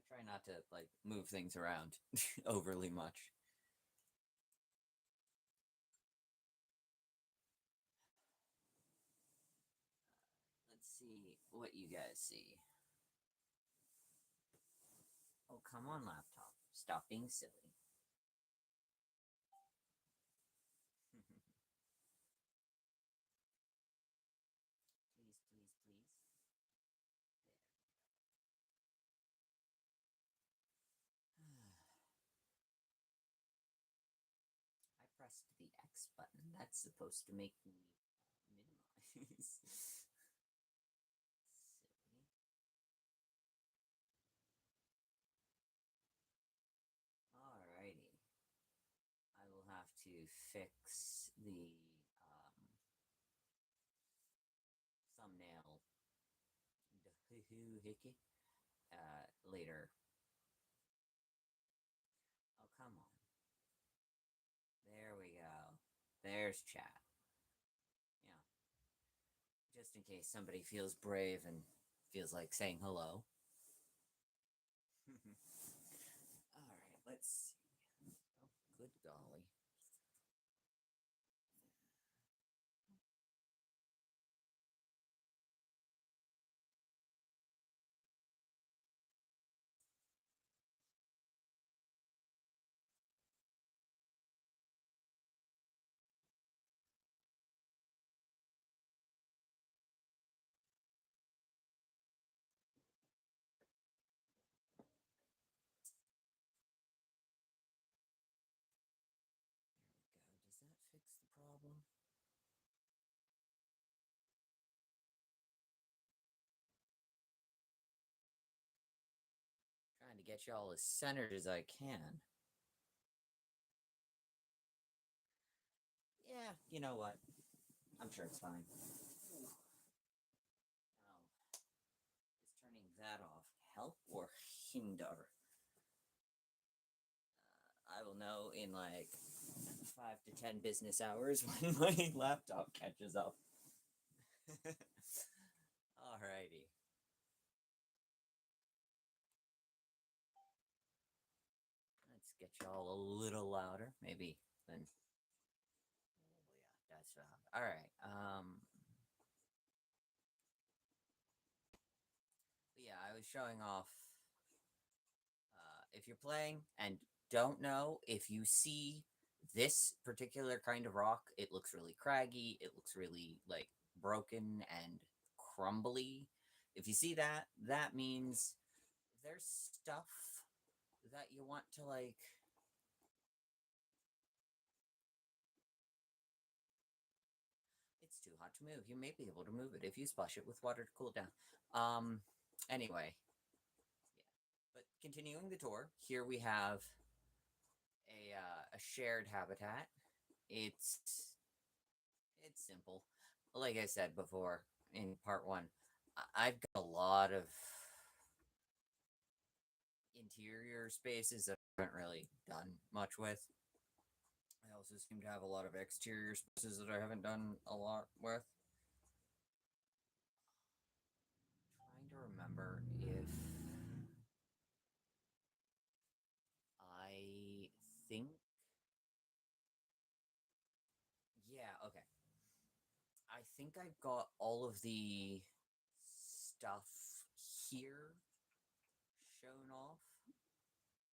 Try not to like move things around overly much. Let's see what you guys see. Oh, come on, laptop. Stop being silly. Please, please, please. I pressed the X button. That's supposed to make me minimize. Silly. Alrighty. I will have to fix the thumbnail later. Oh, come on. There we go. There's chat. Yeah. Just in case somebody feels brave and feels like saying hello. Alright, let's see. Oh, good golly. Does that fix the problem? Trying to get y'all as centered as I can. Yeah, you know what? I'm sure it's fine. Now, is turning that off help or hinder? I will know in like 5 to 10 business hours when my laptop catches up. Alrighty. Let's get y'all a little louder, maybe. Then, oh yeah, that's all right. Yeah, I was showing off. If you're playing and don't know, if you see this particular kind of rock, it looks really craggy. It looks really like broken and crumbly. If you see that, that means there's stuff that you want to like. It's too hot to move. You may be able to move it if you splash it with water to cool it down. Anyway, yeah. But continuing the tour, here we have a shared habitat. It's it's simple. Like I said before in part one, I've got a lot of interior spaces that I haven't really done much with. I also seem to have a lot of exterior spaces that I haven't done a lot with. Trying to remember if I think. Yeah, okay. I think I've got all of the stuff here shown off.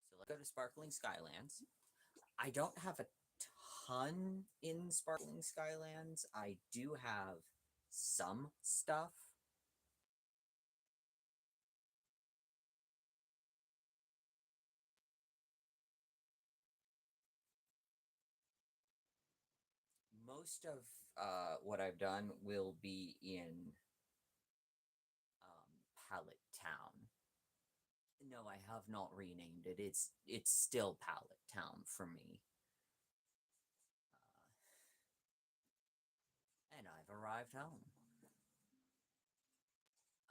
So let's go to Sparkling Skylands. I don't have a ton in Sparkling Skylands. I do have some stuff. Most of what I've done will be in Pallet Town. No, I have not renamed it. It's still Pallet Town for me. And I've arrived home.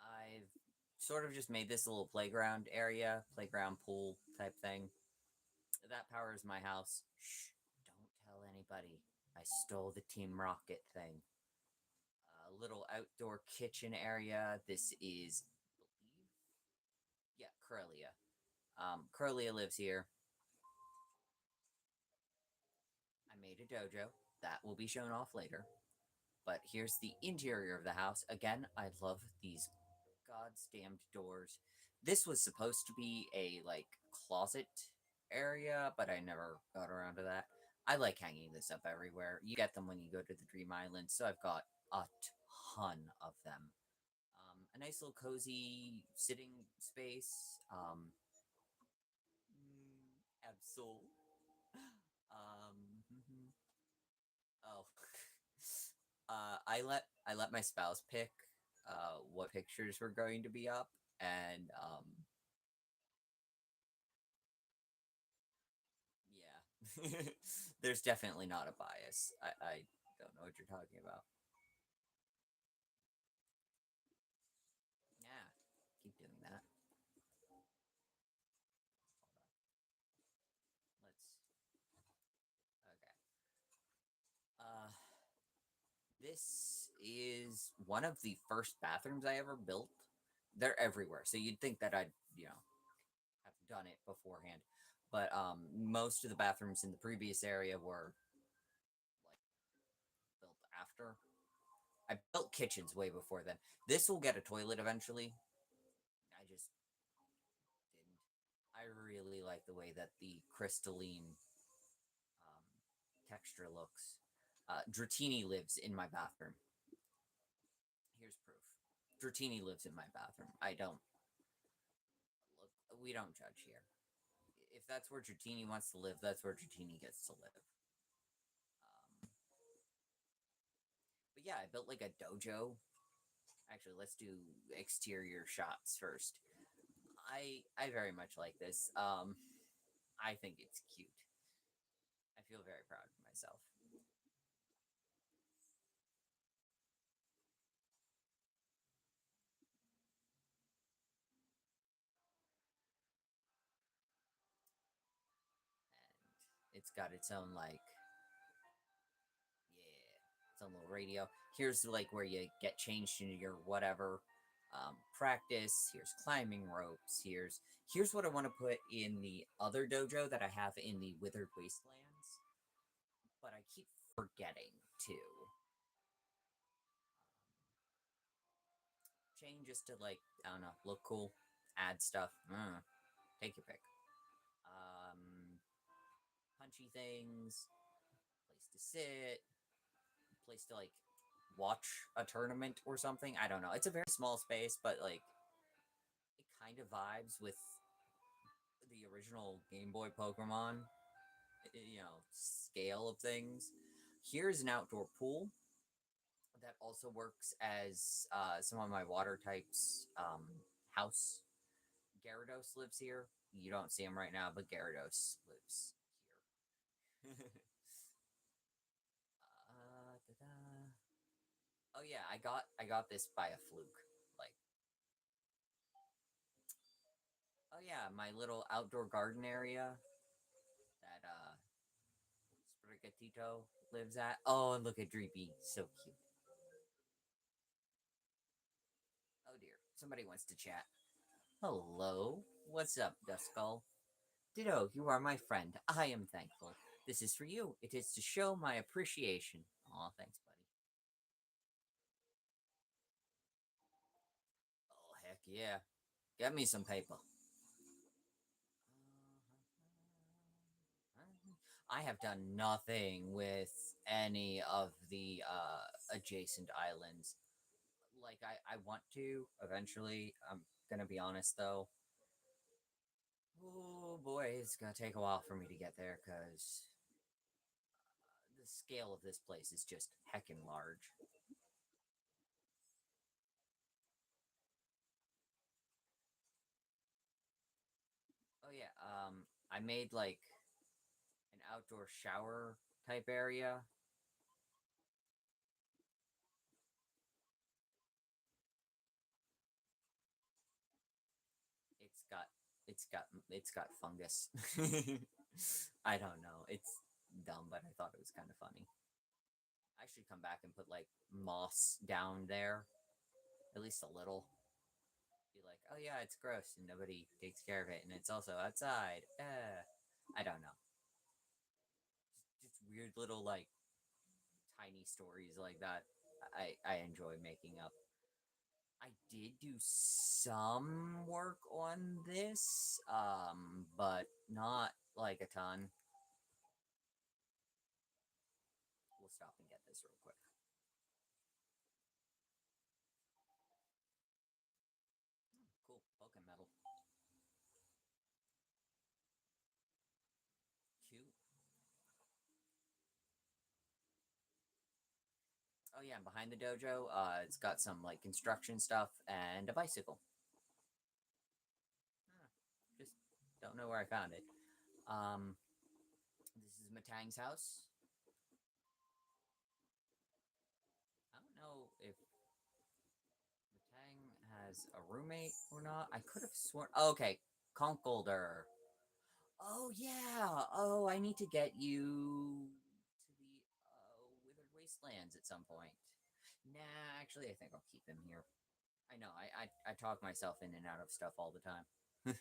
I've sort of just made this little playground area, playground pool type thing. That powers my house. Shh, don't tell anybody. I stole the Team Rocket thing. A little outdoor kitchen area. This is, yeah, Corellia. Curlia lives here. I made a dojo. That will be shown off later. But here's the interior of the house. Again, I love these goddamned doors. This was supposed to be a like closet area, but I never got around to that. I like hanging this up everywhere. You get them when you go to the Dream Island, so I've got a ton of them. A nice little cozy sitting space. Absol. Mhm. Oh, I let my spouse pick what pictures were going to be up, and yeah, there's definitely not a bias. I don't know what you're talking about. Yeah, keep doing that. Let's. Okay. Uh, this is one of the first bathrooms I ever built. They're everywhere, so you'd think that I'd have done it beforehand. But most of the bathrooms in the previous area were like built after. I built kitchens way before then. This will get a toilet eventually. I just didn't. I really like the way that the crystalline um, texture looks. Dratini lives in my bathroom. Here's proof. Dratini lives in my bathroom. I don't look. We don't judge here. If that's where Dratini wants to live, that's where Dratini gets to live. But yeah, I built like a dojo. Actually, let's do exterior shots first. I very much like this. I think it's cute. I feel very proud of myself. And it's got its own like its own little radio. Here's like where you get changed into your whatever practice. Here's climbing ropes. Here's what I want to put in the other dojo that I have in the Withered Wastelands, but I keep forgetting to change just to like I don't know, look cool, add stuff. Take your pick. Um, Punchy things, place to sit, place to like watch a tournament or something. I don't know. It's a very small space, but like it kind of vibes with the original Game Boy Pokemon, scale of things. Here's an outdoor pool that also works as some of my water types house. Gyarados lives here. You don't see him right now, but Gyarados lives here. Da-da. Oh yeah, I got this by a fluke. Like, oh yeah, my little outdoor garden area that Sprigatito lives at. Oh, and look at Dreepy, so cute. Oh dear, somebody wants to chat. Hello, what's up, Duskull? Ditto, you are my friend. I am thankful. This is for you. It is to show my appreciation. Aw, thanks, buddy. Oh heck yeah, get me some paper. I have done nothing with any of the adjacent islands. Like I want to eventually. I'm gonna be honest though. Oh boy, it's gonna take a while for me to get there because the scale of this place is just heckin' large. Oh yeah, I made like an outdoor shower type area. It's got it's got fungus. I don't know. It's dumb, but I thought it was kind of funny. I should come back and put like moss down there, at least a little. Be like, oh yeah, it's gross and nobody takes care of it, and it's also outside. I don't know. Just weird little like tiny stories like that. I enjoy making up. I did do some work on this, but not like a ton. We'll stop and get this real quick. Cool, Vulcan metal. Cute. Oh yeah, and behind the dojo, it's got some like construction stuff and a bicycle. Just don't know where I found it. This is Matang's house. I don't know if Matang has a roommate or not. I could have sworn. Oh, okay, Conkolder. Oh yeah. Oh, I need to get you to the Withered Wastelands at some point. Nah, actually, I think I'll keep him here. I know. I talk myself in and out of stuff all the time. It's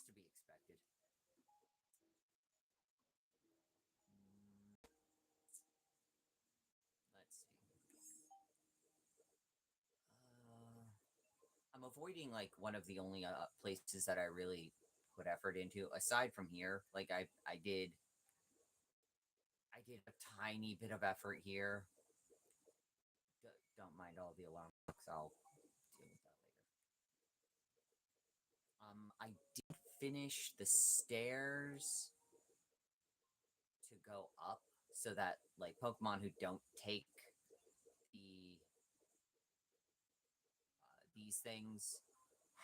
to be expected. Mm, let's see. I'm avoiding like one of the only places that I really put effort into. Aside from here, like I did a tiny bit of effort here. Don't mind all the alarm clocks. I'll deal with that later. I did finish the stairs to go up so that like Pokemon who don't take the these things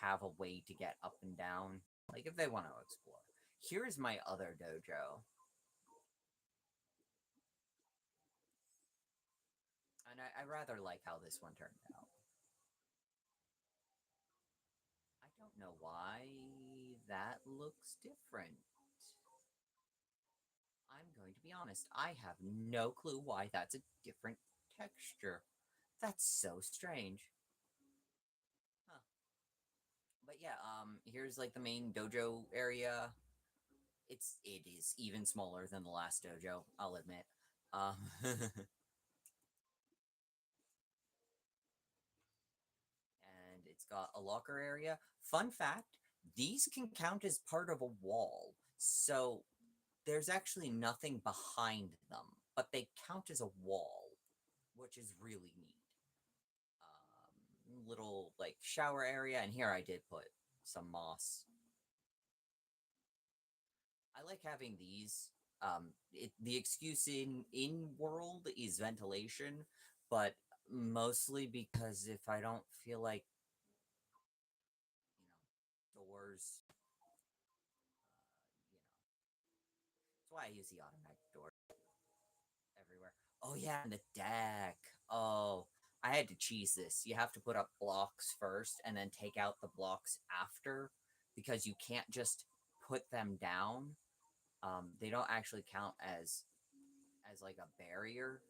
have a way to get up and down. Like if they want to explore. Here's my other dojo. And I rather like how this one turned out. I don't know why that looks different. I'm going to be honest. I have no clue why that's a different texture. That's so strange. Huh. But yeah, here's like the main dojo area. It is even smaller than the last dojo, I'll admit. And it's got a locker area. Fun fact, these can count as part of a wall. So there's actually nothing behind them, but they count as a wall, which is really neat. Little like shower area, and here I did put some moss. I like having these. The excuse in world is ventilation, but mostly because if I don't feel like doors, you know, that's why I use the automatic door everywhere. Oh yeah, and the deck. Oh, I had to cheese this. You have to put up blocks first and then take out the blocks after because you can't just put them down. They don't actually count as like a barrier,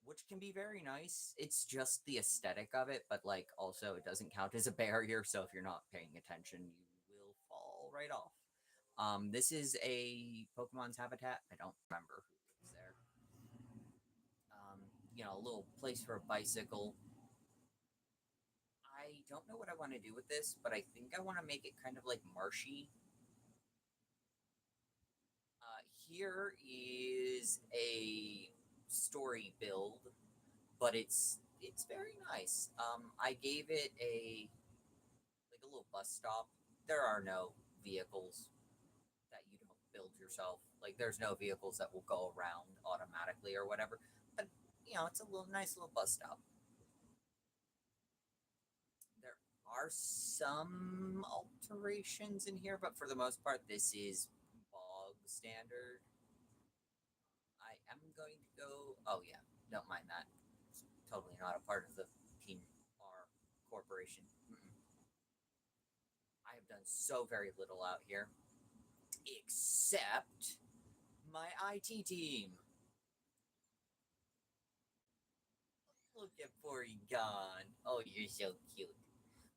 which can be very nice. It's just the aesthetic of it, but like also it doesn't count as a barrier. So if you're not paying attention, you will fall right off. This is a Pokemon's habitat. I don't remember who lives there. A little place for a bicycle. I don't know what I want to do with this, but I think I want to make it kind of like marshy. Here is a story build, but it's very nice. I gave it a little bus stop. There are no vehicles that you don't build yourself. Like there's no vehicles that will go around automatically or whatever. But it's a little nice little bus stop. There are some alterations in here, but for the most part, this is bog standard. I am going to go. Oh yeah, don't mind that. It's totally not a part of the Team R corporation. I have done so very little out here, except my IT team. Look at Porygon. Oh, you're so cute.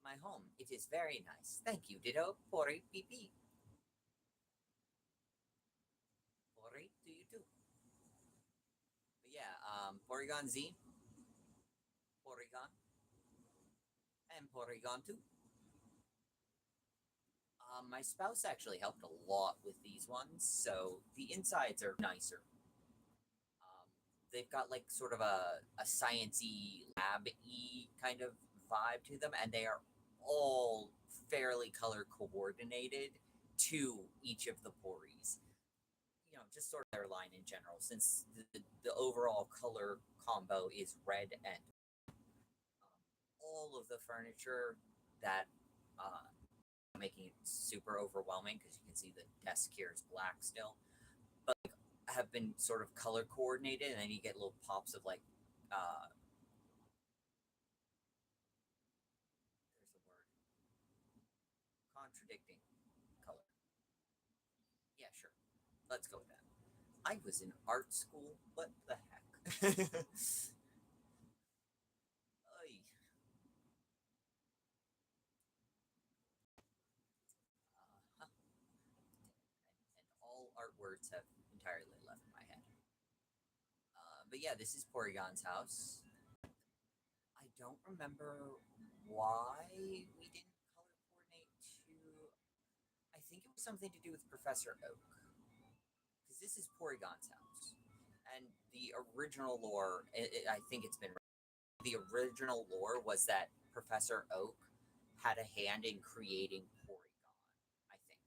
My my home. It is very nice. Thank you, Ditto. Pori pipi. Pori to you too. But yeah, Porygon Z, Porygon, and Porygon 2. My spouse actually helped a lot with these ones, so the insides are nicer. Um, they've got like sort of a sciencey, lab-y kind of vibe to them, and they are all fairly color coordinated to each of the Pories. You know, just sort of their line in general, since the overall color combo is red and all of the furniture that making it super overwhelming because you can see the desk here is black still, but like, have been sort of color coordinated, and then you get little pops of like there's a word, contradicting color. Yeah, sure. Let's go with that. I was in art school. What the heck? uh, and all art words have entirely left my head. But yeah, this is Porygon's house. I don't remember why we didn't color coordinate to. I think it was something to do with Professor Oak, because this is Porygon's house, and the original lore. I think it's been the original lore was that Professor Oak had a hand in creating Porygon. I think.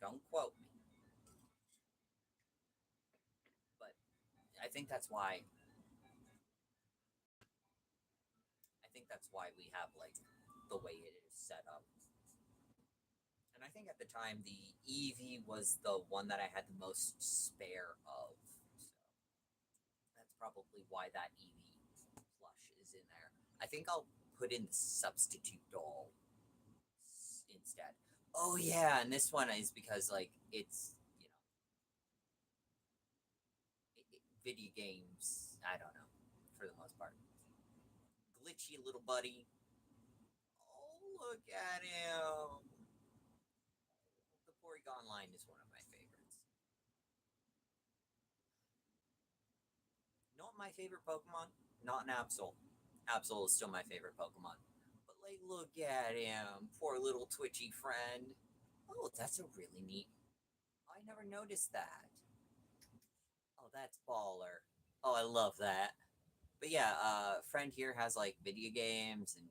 Don't quote me, but I think that's why. I think that's why we have like the way it is set up. And I think at the time the Eevee was the one that I had the most spare of. So that's probably why that Eevee plush is in there. I think I'll put in the substitute doll instead. Oh yeah, and this one is because like it's video games. I don't know for the most part. Glitchy little buddy. Oh look at him. The Porygon line is one of my favorites. Not my favorite Pokemon. Not an Absol. Absol is still my favorite Pokemon. But like, look at him, poor little twitchy friend. Oh, that's a really neat. I never noticed that. Oh, that's baller. Oh, I love that. But yeah, friend here has like video games and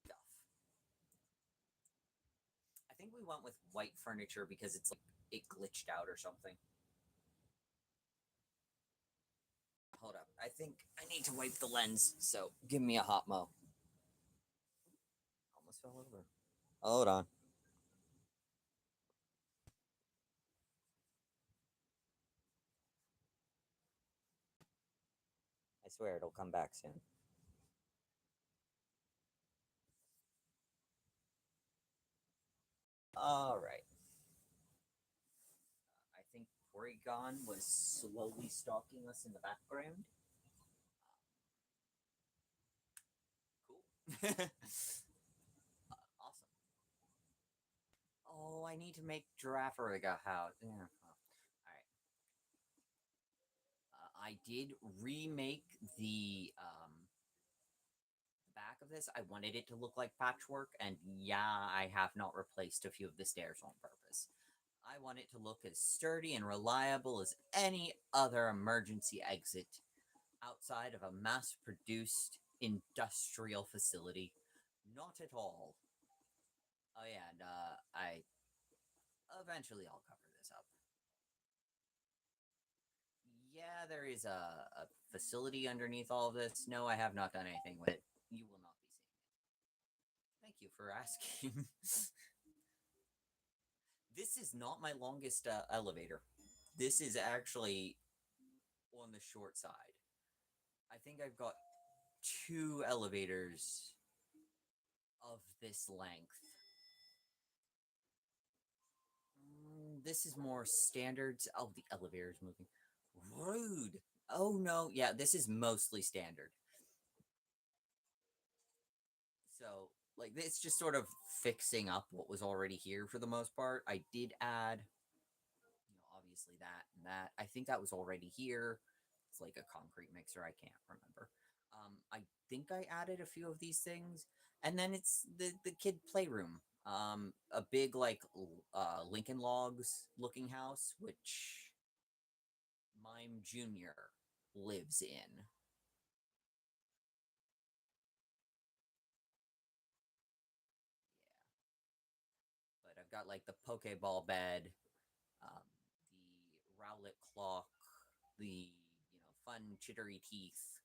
yeah, stuff. I think we went with white furniture because it's like it glitched out or something. Hold up. I think I need to wipe the lens, so give me a hot mo. Almost fell over. Hold on. I swear it'll come back soon. All right. I think Porygon was slowly stalking us in the background. Cool. Awesome. Oh, I need to make Giraffariga house. Yeah. Oh. All right. I did remake the back of this. I wanted it to look like patchwork, and yeah, I have not replaced a few of the stairs on purpose. I want it to look as sturdy and reliable as any other emergency exit outside of a mass produced industrial facility. Not at all. Oh, yeah, and I eventually I'll cover this up. Yeah, there is a facility underneath all of this. No, I have not done anything with it. You will not be seeing it. Thank you for asking. This is not my longest elevator. This is actually on the short side. I think I've got two elevators of this length. This is more standards. Oh, the elevator is moving. Rude. Oh no, yeah, this is mostly standard. like it's just sort of fixing up what was already here for the most part. I did add, obviously that and that. I think that was already here. It's like a concrete mixer. I can't remember. I think I added a few of these things, and then it's the kid playroom. A big like Lincoln Logs looking house, which Mime Junior lives in. But I've got like the Pokeball bed, the Rowlet clock, the fun chittery teeth,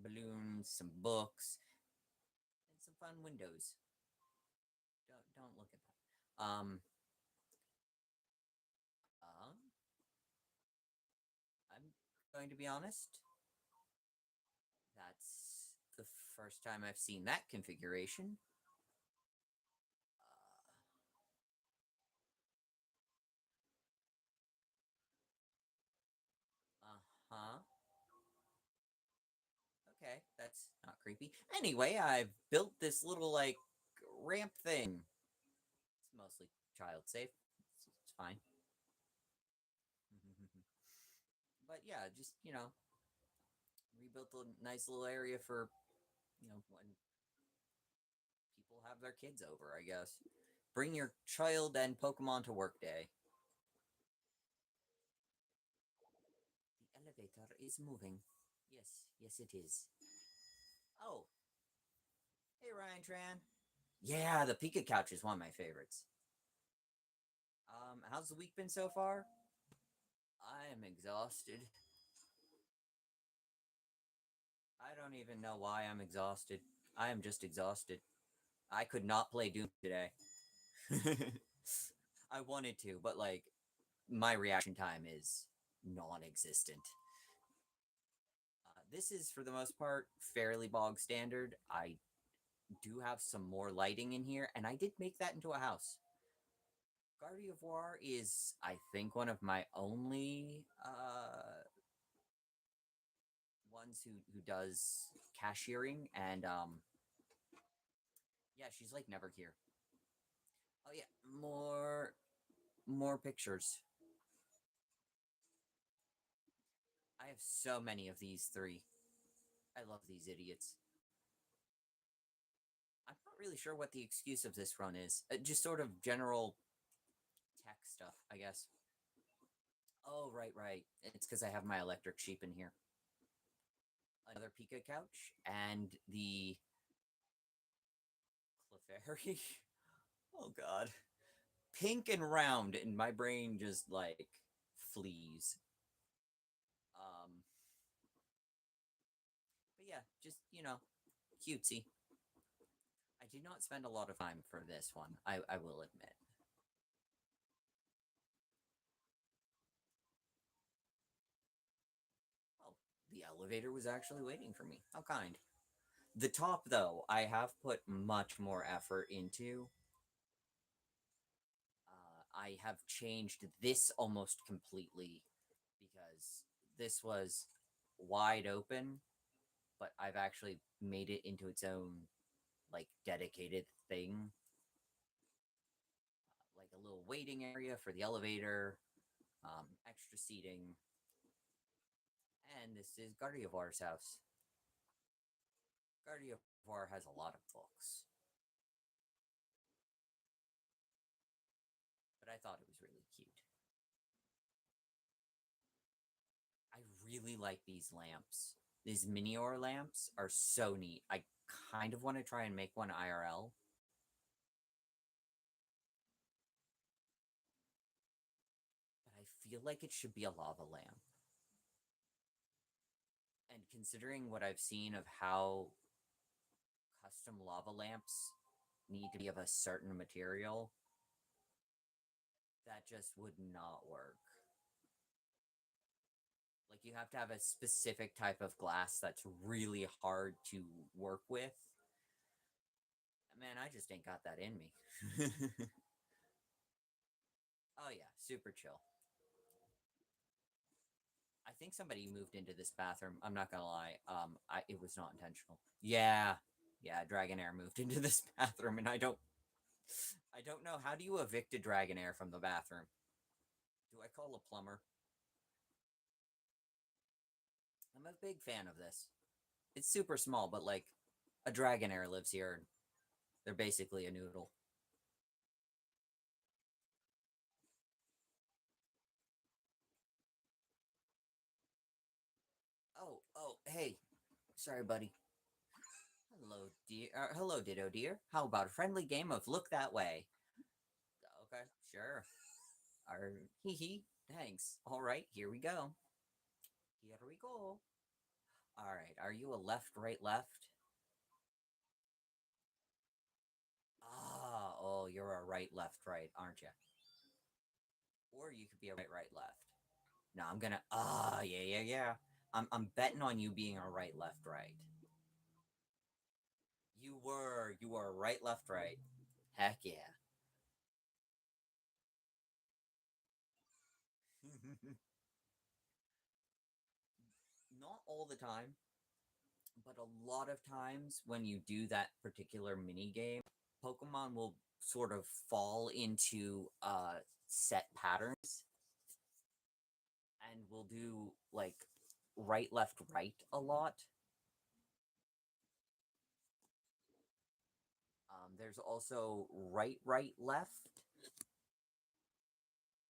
the balloons, some books, and some fun windows. Don't look at that. Uh, I'm going to be honest. That's the first time I've seen that configuration. Uh huh. Okay, that's not creepy. Anyway, I've built this little like ramp thing. It's mostly child safe. It's fine. But yeah, just rebuilt a nice little area for when people have their kids over. I guess bring your child and Pokemon to work day. The elevator is moving. Yes, yes, it is. Oh, hey, Ryan Tran. Yeah, the Pika couch is one of my favorites. How's the week been so far? I am exhausted. I don't even know why I'm exhausted. I am just exhausted. I could not play Doom today. I wanted to, but like my reaction time is non-existent. This is for the most part fairly bog standard. I do have some more lighting in here, and I did make that into a house. Gardevoir is, I think, one of my only ones who does cashiering, and yeah, she's like never here. Oh yeah, more pictures. I have so many of these three. I love these idiots. I'm not really sure what the excuse of this run is. Just sort of general tech stuff, I guess. Oh, right, right. It's because I have my electric sheep in here. Another Pika couch and the Clefairy. Oh god. Pink and round, and my brain just like flees. Um, but yeah, just cutesy. I did not spend a lot of time for this one. I will admit. Oh, the elevator was actually waiting for me. How kind. The top, though, I have put much more effort into. I have changed this almost completely because this was wide open, but I've actually made it into its own like dedicated thing, like a little waiting area for the elevator, extra seating, and this is Gardevoir's house. Gardevoir has a lot of books, but I thought it was really cute. I really like these lamps. These Minior lamps are so neat. I kind of want to try and make one IRL. But I feel like it should be a lava lamp. And considering what I've seen of how custom lava lamps need to be of a certain material, that just would not work. Like, you have to have a specific type of glass that's really hard to work with. Man, I just ain't got that in me. Oh yeah, super chill. I think somebody moved into this bathroom. I'm not gonna lie. It was not intentional. Yeah. Yeah, Dragonair moved into this bathroom, and I don't know. How do you evict a Dragonair from the bathroom? Do I call a plumber? I'm a big fan of this. It's super small, but like a Dragonair lives here. They're basically a noodle. Oh, hey. Sorry, buddy. Hello, dear. Hello, Ditto dear. How about a friendly game of look that way? Okay, sure. Hee hee. Thanks. All right, here we go. Here we go. All right, are you a left, right, left? Ah, oh, you're a right, left, right, aren't you? Or you could be a right, right, left. No, I'm gonna. Yeah, yeah, yeah. I'm betting on you being a right, left, right. You were right, left, right. Heck yeah. Not all the time, but a lot of times when you do that particular mini game, Pokemon will sort of fall into set patterns and will do like right, left, right a lot. There's also right, right, left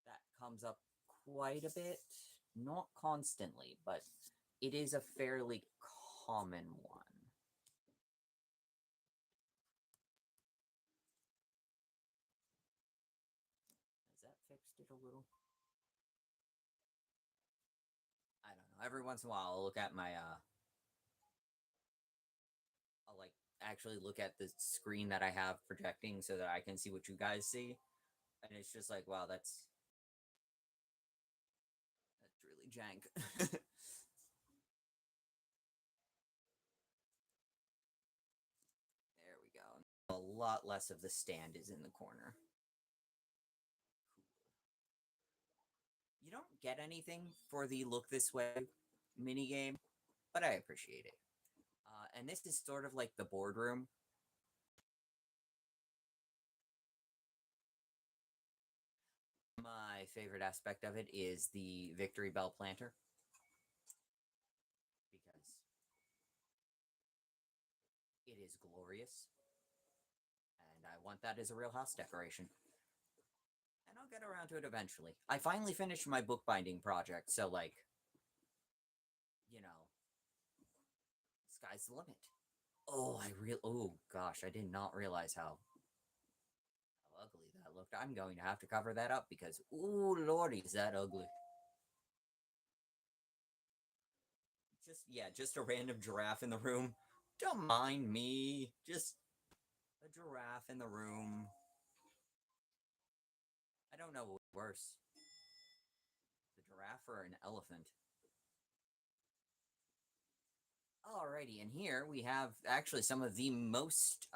that comes up quite a bit. Not constantly, but it is a fairly common one. Has that fixed it a little? I don't know. Every once in a while, I'll look at my I'll like actually look at the screen that I have projecting so that I can see what you guys see, and it's just like, wow, that's really jank. There we go. A lot less of the stand is in the corner. You don't get anything for the look this way mini game, but I appreciate it. And this is sort of like the boardroom. My favorite aspect of it is the Victory Bell planter because it is glorious, and I want that as a real house decoration. And I'll get around to it eventually. I finally finished my bookbinding project, so like, you know, sky's the limit. Oh gosh, I did not realize how ugly that looked. I'm going to have to cover that up because ooh lordy, is that ugly. Just yeah, just a random giraffe in the room. Don't mind me. Just a giraffe in the room. I don't know what's worse, the giraffe or an elephant. Alrighty, and here we have actually some of the most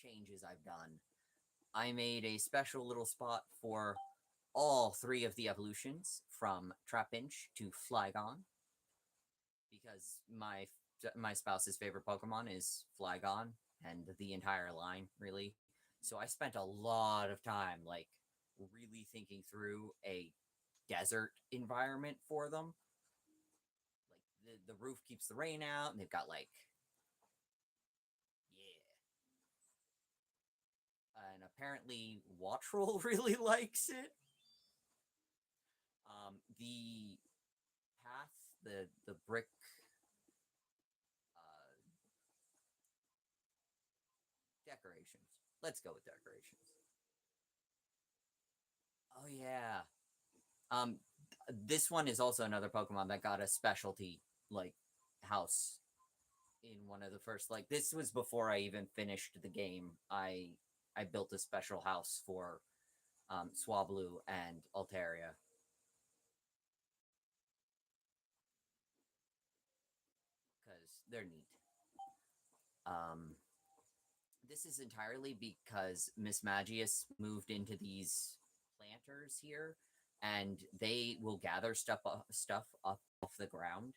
changes I've done. I made a special little spot for all three of the evolutions from Trapinch to Flygon because my spouse's favorite Pokemon is Flygon and the entire line really. So I spent a lot of time like really thinking through a desert environment for them. Like the roof keeps the rain out and they've got like yeah. And apparently Wattrel really likes it. The path, the brick decorations. Let's go with decorations. Oh yeah. Um, this one is also another Pokemon that got a specialty like house in one of the first. Like this was before I even finished the game. I built a special house for Swablu and Altaria because they're neat. Um, this is entirely because Miss Magius moved into these planters here, and they will gather stuff up off the ground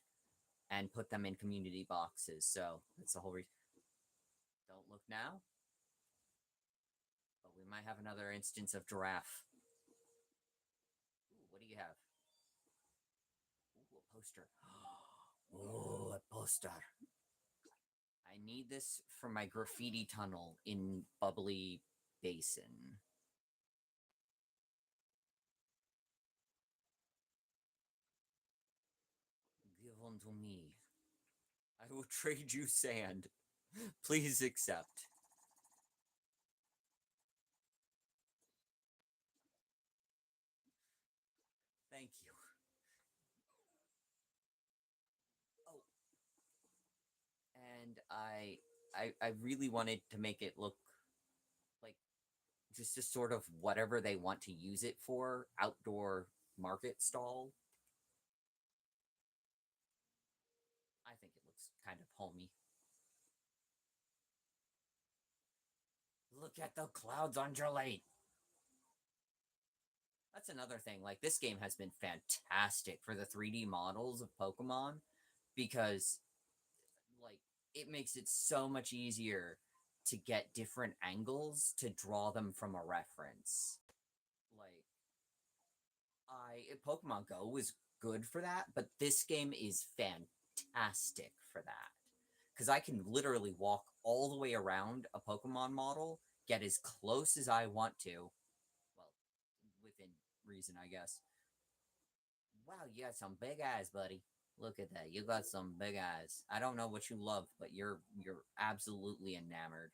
and put them in community boxes. So that's the whole reason. look now, but we might have another instance of giraffe. Ooh, what do you have? Ooh, a poster. Ooh, a poster. I need this for my graffiti tunnel in Bubbly Basin. Give unto me. I will trade you sand. Please accept. Thank you. Oh, and I really wanted to make it look like just a sort of whatever they want to use it for, outdoor market stall. I think it looks kind of homey. Look at the clouds undulate. That's another thing. Like, this game has been fantastic for the 3D models of Pokemon because, like, it makes it so much easier to get different angles to draw them from a reference. Like, Pokemon Go was good for that, but this game is fantastic for that. Because I can literally walk all the way around a Pokemon model, get as close as I want to. Well, within reason, I guess. Wow, you got some big eyes, buddy. Look at that. You got some big eyes. I don't know what you love, but you're absolutely enamored.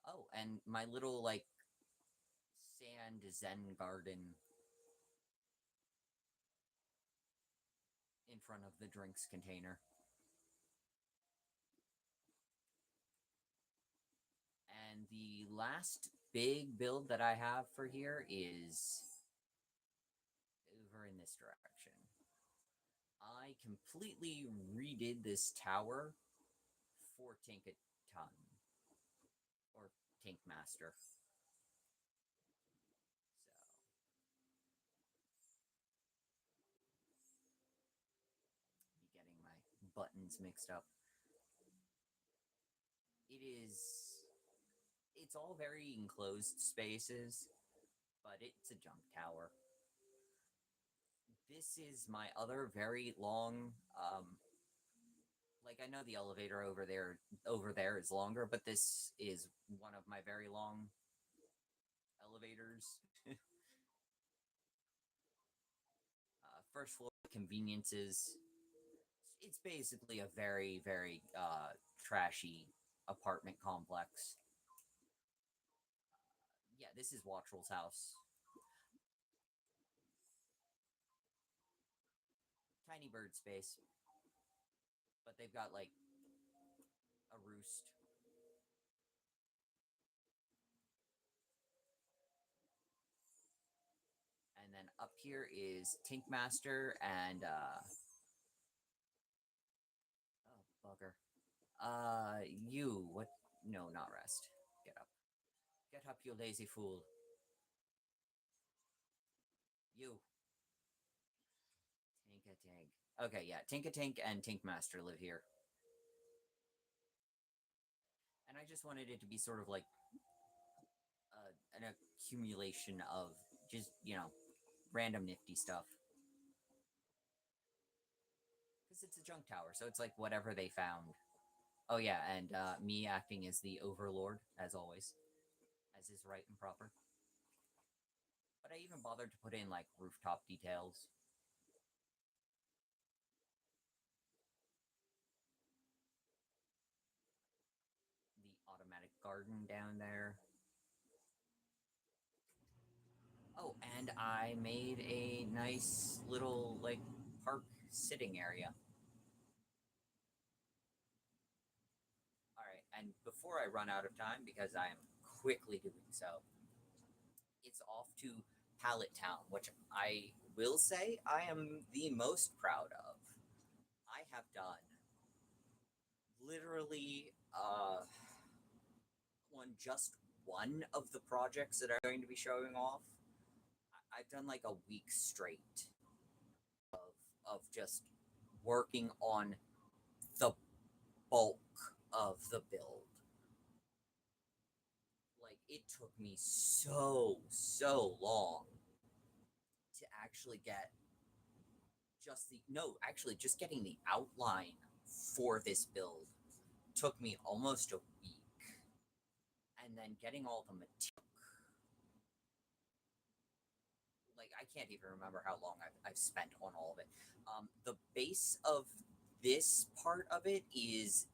Oh, and my little like sand zen garden in front of the drinks container. And the last big build that I have for here is over in this direction. I completely redid this tower for Tinkaton or Tink Master. So be getting my buttons mixed up. It's all very enclosed spaces, but it's a junk tower. This is my other very long like, I know the elevator over there is longer, but this is one of my very long elevators. First floor conveniences. It's basically a very, very trashy apartment complex. Yeah, this is Wattrel's house. Tiny bird space. But they've got, like, a roost. And then up here is Tinkmaster and, oh, bugger. You, what? No, not rest. Get up. Get up, you lazy fool. You. Tinka-Tink. Okay, yeah, Tinka-Tink and Tinkmaster live here. And I just wanted it to be sort of like an accumulation of just, random nifty stuff. Because it's a junk tower, so it's like whatever they found. Oh yeah, and me acting as the overlord, as always. As is right and proper. But I even bothered to put in, like, rooftop details. The automatic garden down there. Oh, and I made a nice little, like, park sitting area. Alright, and before I run out of time, because I am quickly doing so, it's off to Pallet Town, which I will say I am the most proud of. I have done literally on just one of the projects that I'm going to be showing off. I've done like a week straight of just working on the bulk of the build. Like, it took me so long to actually get just getting the outline for this build took me almost a week. And then getting all the material, like, I can't even remember how long I've spent on all of it. The base of this part of it is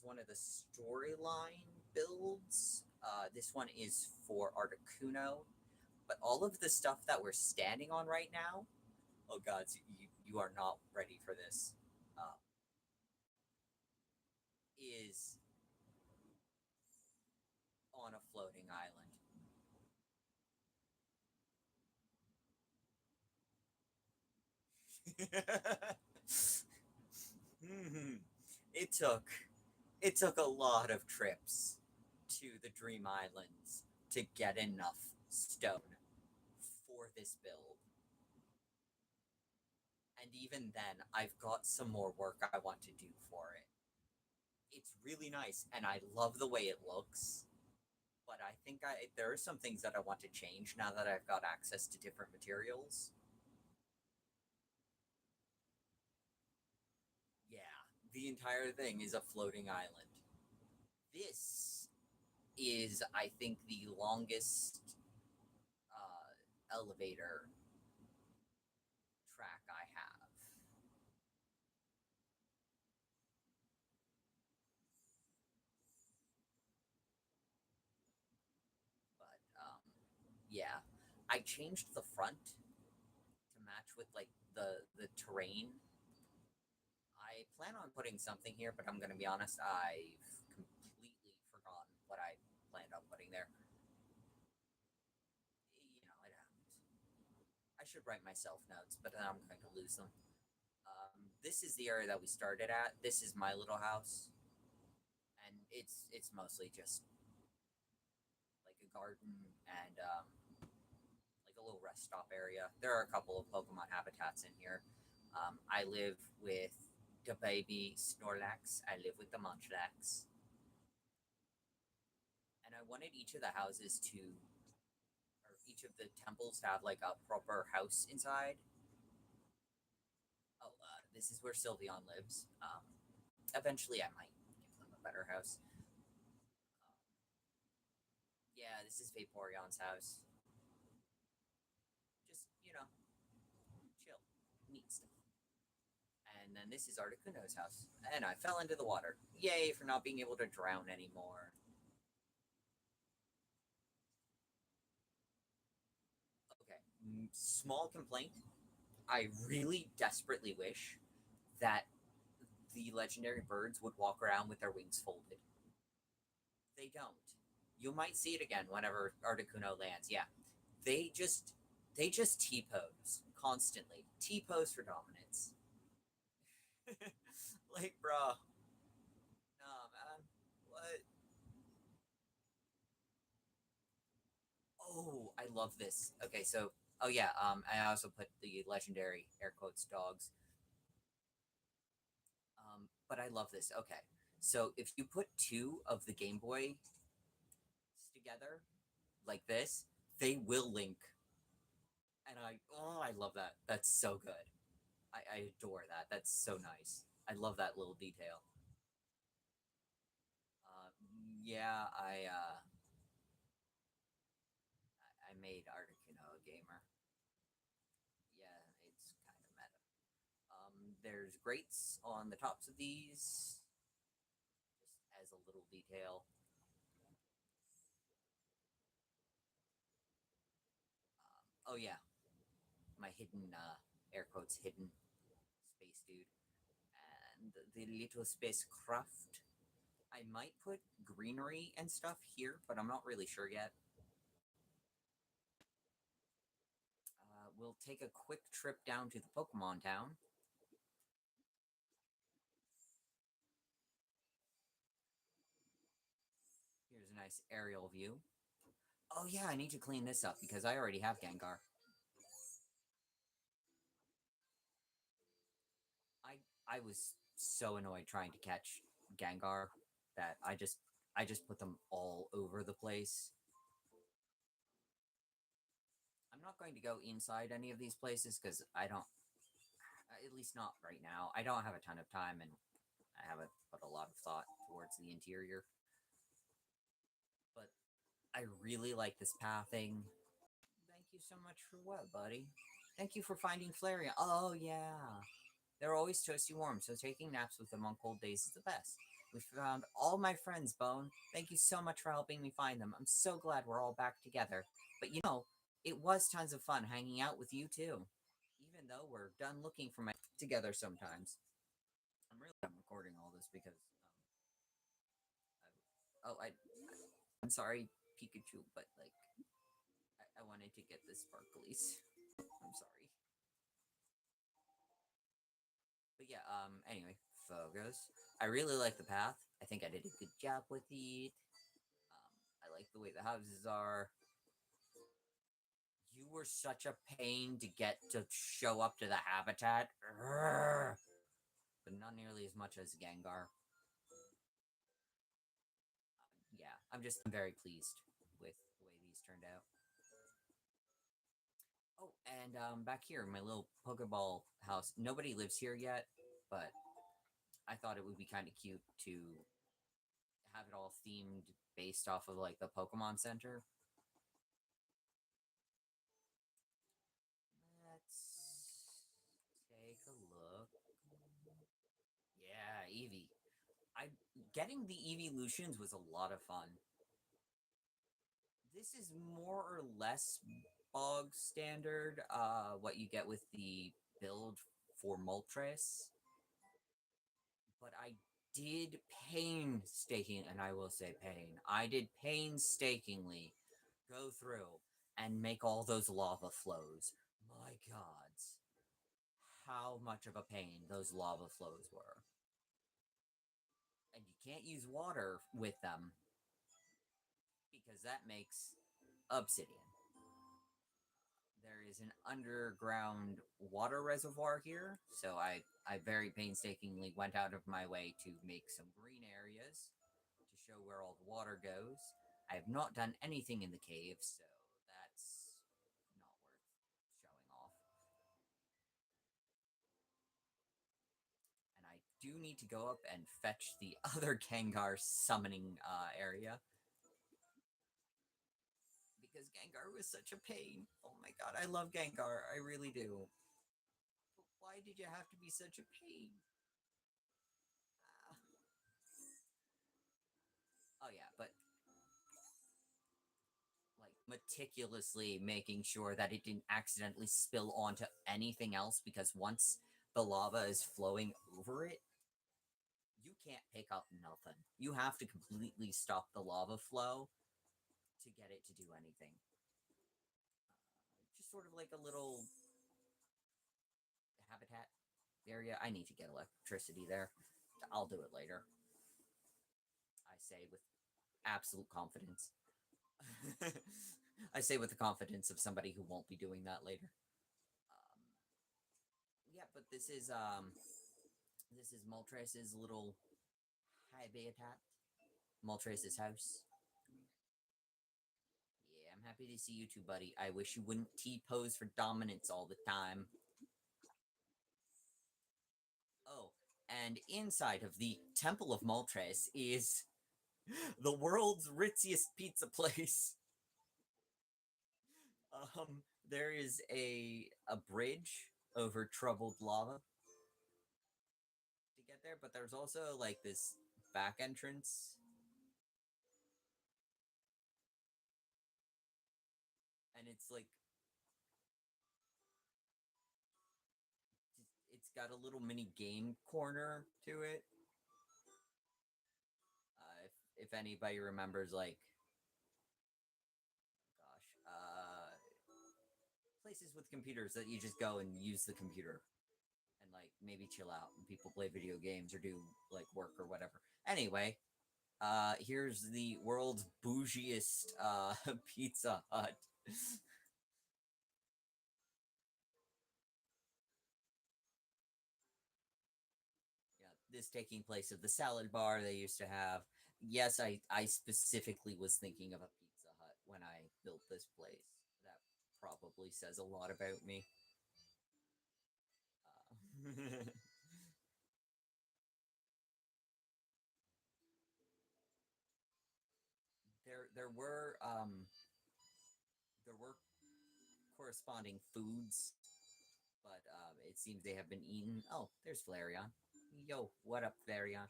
one of the storyline builds. This one is for Articuno, but all of the stuff that we're standing on right now, oh god, you are not ready for this, is on a floating island. it took it took a lot of trips to the Dream Islands to get enough stone for this build. And even then, I've got some more work I want to do for it. It's really nice, and I love the way it looks. But I think there are some things that I want to change now that I've got access to different materials. Yeah, the entire thing is a floating island. This is, I think, the longest elevator track I have. But yeah, I changed the front to match with like the terrain. I plan on putting something here, but I'm gonna be honest, I've completely forgotten what I planned on putting there. It happens. I should write myself notes, but then I'm going to lose them. This is the area that we started at. This is my little house, and it's mostly just like a garden and like a little rest stop area. There are a couple of Pokemon habitats in here. I live with the baby Snorlax. I live with the Munchlax. And I wanted each of the houses to, or each of the temples to have like a proper house inside. Oh, this is where Sylveon lives. Eventually I might give them a better house. Yeah, this is Vaporeon's house. Just, chill. Neat stuff. And then this is Articuno's house. And I fell into the water. Yay for not being able to drown anymore. Okay, small complaint. I really desperately wish that the legendary birds would walk around with their wings folded. They don't. You might see it again whenever Articuno lands. Yeah, they just T pose constantly. T pose for dominance. Like, bro, nah, man. What? Oh, I love this. Okay, so oh yeah, I also put the legendary air quotes dogs. But I love this. Okay, so if you put two of the Game Boy together like this, they will link. And I love that. That's so good. I adore that. That's so nice. I love that little detail. Yeah, I made Articuno a gamer. Yeah, it's kind of meta. There's grates on the tops of these, just as a little detail. Oh yeah, my hidden air quotes hidden space dude, and the little spacecraft. I might put greenery and stuff here, but I'm not really sure yet. We'll take a quick trip down to the Pokemon town. Here's a nice aerial view. Oh yeah, I need to clean this up because I already have Gengar. I was so annoyed trying to catch Gengar that I just put them all over the place. I'm not going to go inside any of these places because I don't, at least not right now. I don't have a ton of time and I haven't put a lot of thought towards the interior. But I really like this pathing. Thank you so much for what, buddy? Thank you for finding Flareon. Oh, yeah. They're always toasty warm, so taking naps with them on cold days is the best. We found all my friends, Bone. Thank you so much for helping me find them. I'm so glad we're all back together. But it was tons of fun hanging out with you too. Even though we're done looking for my together sometimes. I'm recording all this because I'm sorry, Pikachu, but like I wanted to get the sparklies. I'm sorry. But yeah, anyway, focus. I really like the path. I think I did a good job with it. I like the way the houses are. You were such a pain to get to show up to the habitat. Urgh. But not nearly as much as Gengar. Yeah, I'm very pleased with the way these turned out. Oh, and back here, my little Pokeball house. Nobody lives here yet, but I thought it would be kind of cute to have it all themed based off of like the Pokemon Center. Let's take a look. Yeah, Eevee. I Getting the evolutions was a lot of fun. This is more or less bog standard, what you get with the build for Moltres. But I did painstaking, and I will say I did painstakingly go through and make all those lava flows. My gods, how much of a pain those lava flows were. And you can't use water with them because that makes obsidian. There is an underground water reservoir here, so I very painstakingly went out of my way to make some green areas to show where all the water goes. I have not done anything in the cave, so that's not worth showing off. And I do need to go up and fetch the other Gengar summoning area. Because Gengar was such a pain. Oh my god, I love Gengar. I really do. But why did you have to be such a pain? Ah. Oh yeah, but like meticulously making sure that it didn't accidentally spill onto anything else because once the lava is flowing over it, you can't pick up nothing. You have to completely stop the lava flow to get it to do anything. Just sort of like a little habitat area. I need to get electricity there. I'll do it later. I say with absolute confidence. I say with the confidence of somebody who won't be doing that later. Um, yeah, but this is Moltres' little habitat. Moltres' house. Yeah, I'm happy to see you too, buddy. I wish you wouldn't T-pose for dominance all the time. Oh, and inside of the Temple of Moltres is the world's ritziest pizza place. There is a bridge over troubled lava to get there, but there's also like this back entrance, and it's got a little mini game corner to it. If anybody remembers, like, gosh, places with computers that you just go and use the computer and like maybe chill out and people play video games or do like work or whatever. Anyway, here's the world's bougiest Pizza Hut. this taking place of the salad bar they used to have. Yes, I specifically was thinking of a Pizza Hut when I built this place. That probably says a lot about me. Uh, there were corresponding foods, but it seems they have been eaten. Oh, there's Flareon. Yo, what up, Flareon?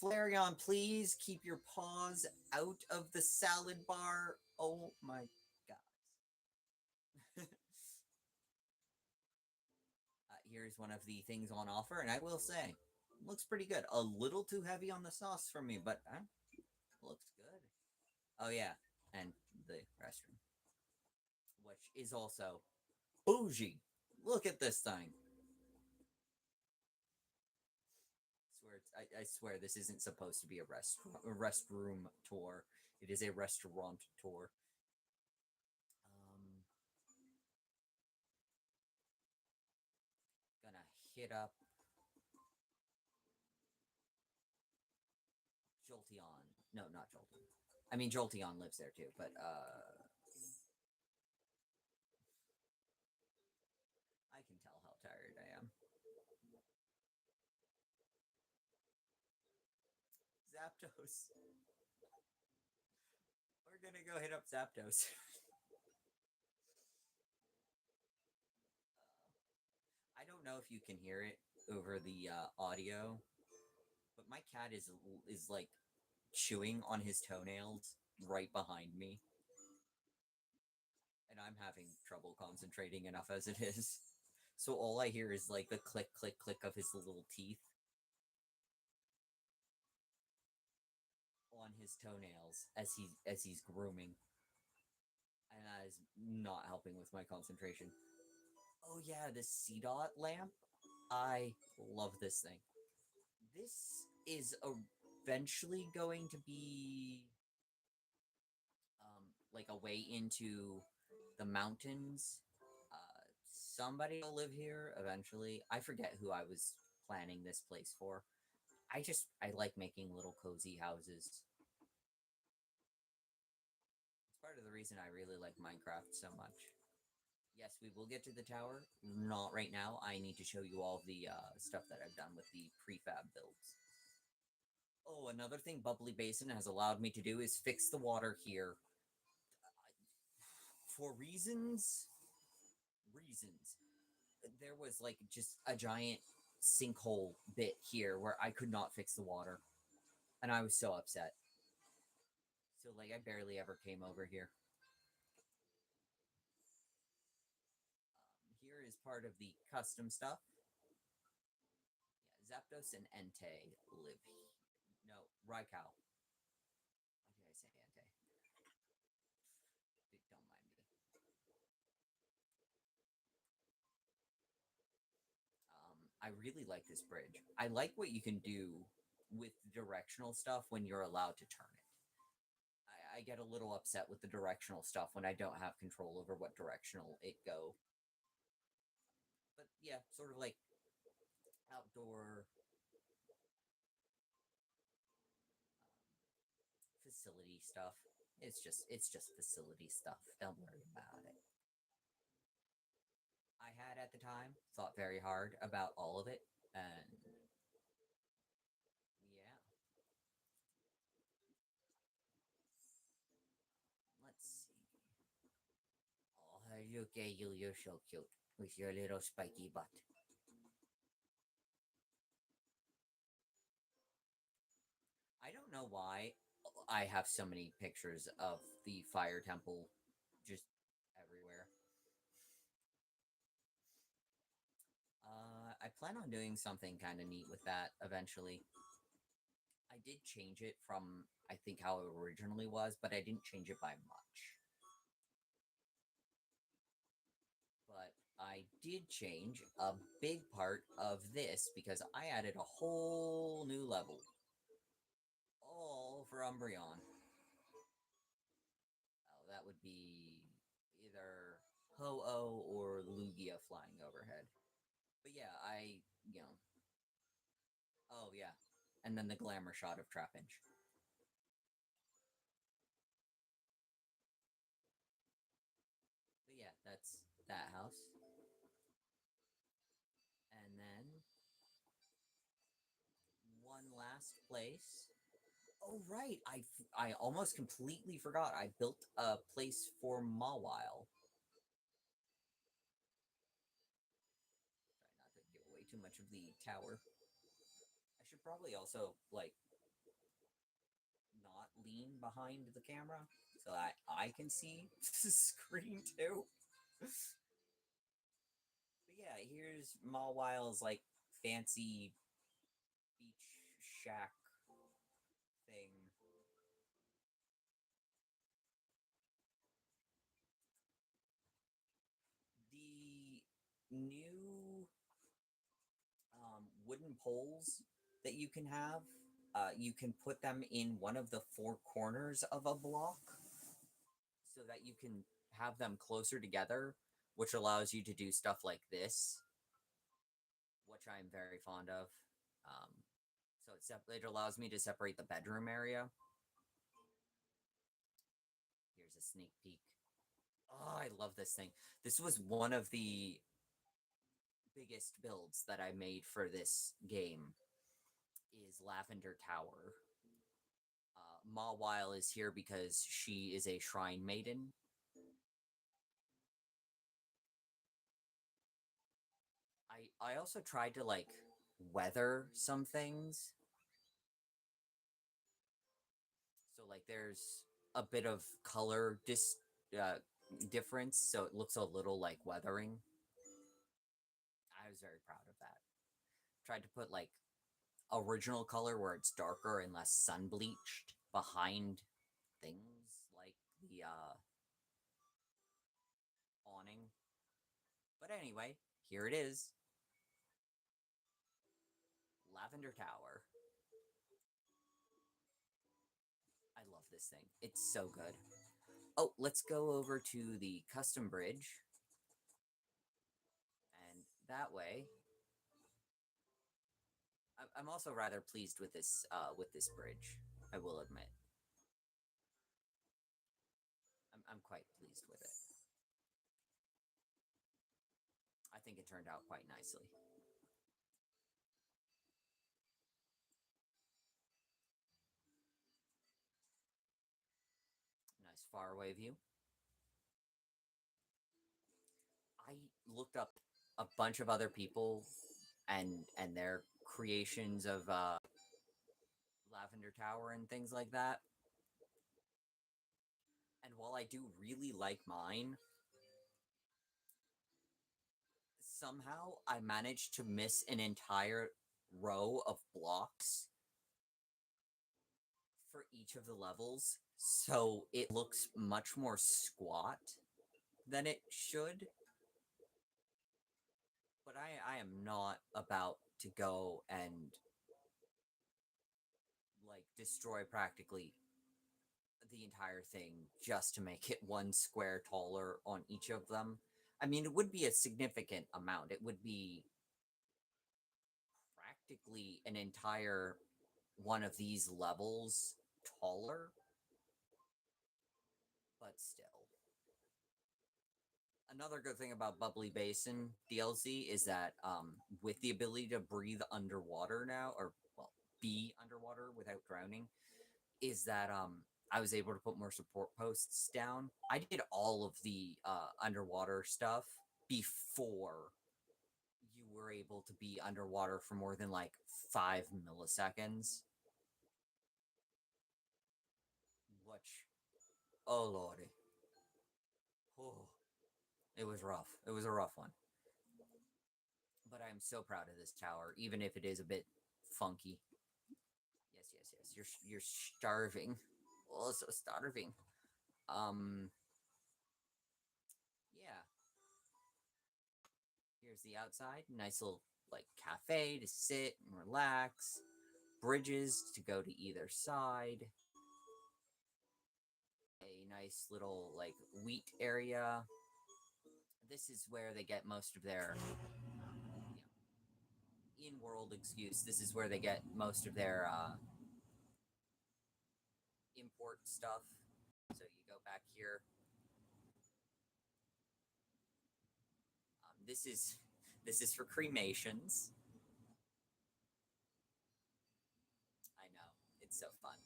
Flareon, please keep your paws out of the salad bar. Oh my god. Here's one of the things on offer, and I will say, looks pretty good. A little too heavy on the sauce for me, but looks good. Oh yeah, and the restroom, which is also bougie. Look at this thing. I swear this isn't supposed to be a restroom tour. It is a restaurant tour. Um, gonna hit up Jolteon. No, not Jolteon. I mean Jolteon lives there too, but I can tell how tired I am. Zapdos. We're gonna go hit up Zapdos. I don't know if you can hear it over the audio, but my cat is like chewing on his toenails right behind me, and I'm having trouble concentrating enough as it is. So all I hear is like the click, click, click of his little teeth on his toenails as he's grooming, and that is not helping with my concentration. Oh yeah, this C dot lamp. I love this thing. This is eventually going to be like a way into the mountains. Somebody will live here eventually. I forget who I was planning this place for. I like making little cozy houses. It's part of the reason I really like Minecraft so much. Yes, we will get to the tower. Not right now. I need to show you all the stuff that I've done with the prefab builds. Oh, another thing Bubbly Basin has allowed me to do is fix the water here. For reasons. There was like just a giant sinkhole bit here where I could not fix the water. And I was so upset. So like I barely ever came over here. Here is part of the custom stuff. Yeah, Zapdos and Entei live here. No, Raikou. Why did I say Entei? Don't mind me. I really like this bridge. I like what you can do with directional stuff when you're allowed to turn it. I get a little upset with the directional stuff when I don't have control over what directional it go. But yeah, sort of like outdoor facility stuff. It's just facility stuff. Don't worry about it. I had at the time thought very hard about all of it, and yeah, let's see. Oh, look at you! You're so cute with your little spiky butt. I don't know why I have so many pictures of the fire temple just everywhere. I plan on doing something kind of neat with that eventually. I did change it from, I think, how it originally was, but I didn't change it by much. But I did change a big part of this because I added a whole new level. All for Umbreon. Oh, that would be either Ho-Oh or Lugia flying overhead. But yeah, you know, oh Oh yeah, and then the glamour shot of Trapinch. But yeah, that's that house. And then one last place. Oh right, I almost completely forgot. I built a place for Mawile. Try not to give away too much of the tower. I should probably also like not lean behind the camera so that I can see the screen too. But yeah, here's Mawile's like fancy beach shack thing. The new wooden poles that you can have, you can put them in one of the four corners of a block so that you can have them closer together, which allows you to do stuff like this, which I'm very fond of. Um, so it allows me to separate the bedroom area. Here's a sneak peek. Oh, I love this thing. This was one of the biggest builds that I made for this game. Is Lavender Tower. Mawile is here because she is a shrine maiden. I also tried to like weather some things. So like there's a bit of color uh, difference, so it looks a little like weathering. I was very proud of that. Tried to put like original color where it's darker and less sun bleached behind things like the awning. But anyway, here it is. Lavender Tower. I love this thing. It's so good. Oh, let's go over to the custom bridge. And that way, I'm also rather pleased with this bridge. I will admit, I'm quite pleased with it. I think it turned out quite nicely. Nice faraway view. I looked up a bunch of other people and their creations of Lavender Tower and things like that. And while I do really like mine, somehow I managed to miss an entire row of blocks for each of the levels, so it looks much more squat than it should. But I am not about to go and like destroy practically the entire thing just to make it one square taller on each of them. I mean, it would be a significant amount. It would be practically an entire one of these levels taller, but still. Another good thing about Bubbly Basin DLC is that with the ability to breathe underwater now, or well, be underwater without drowning, is that I was able to put more support posts down. I did all of the underwater stuff before you were able to be underwater for more than like 5 milliseconds. Which, oh lordy, oh, it was rough. It was a rough one. But I'm so proud of this tower, even if it is a bit funky. Yes, yes, yes. You're starving. Oh, so starving. Um, yeah. Here's the outside. Nice little like cafe to sit and relax. Bridges to go to either side. A nice little like wheat area. This is where they get most of their in-world excuse. This is where they get most of their import stuff. So you go back here. This is for cremations. I know, it's so fun.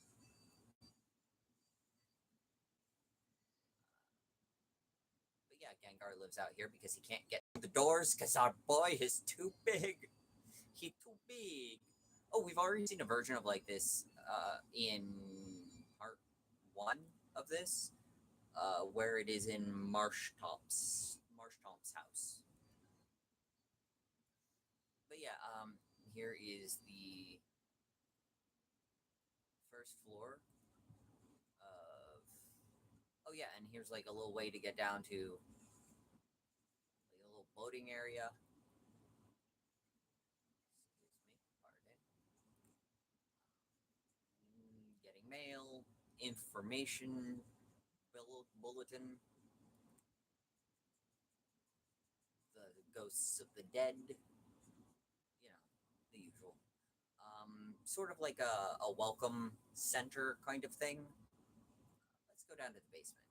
But yeah, Gengar lives out here because he can't get through the doors because our boy is too big. He too big. Oh, we've already seen a version of like this in part one of this, where it is in Marsh Tomp's house. But yeah, here is the first floor of. Oh yeah, and here's like a little way to get down to like a little boating area. Excuse me, pardon. Getting mail, information, bulletin, the ghosts of the dead. You know, the usual. Sort of like a welcome center kind of thing. Let's go down to the basement.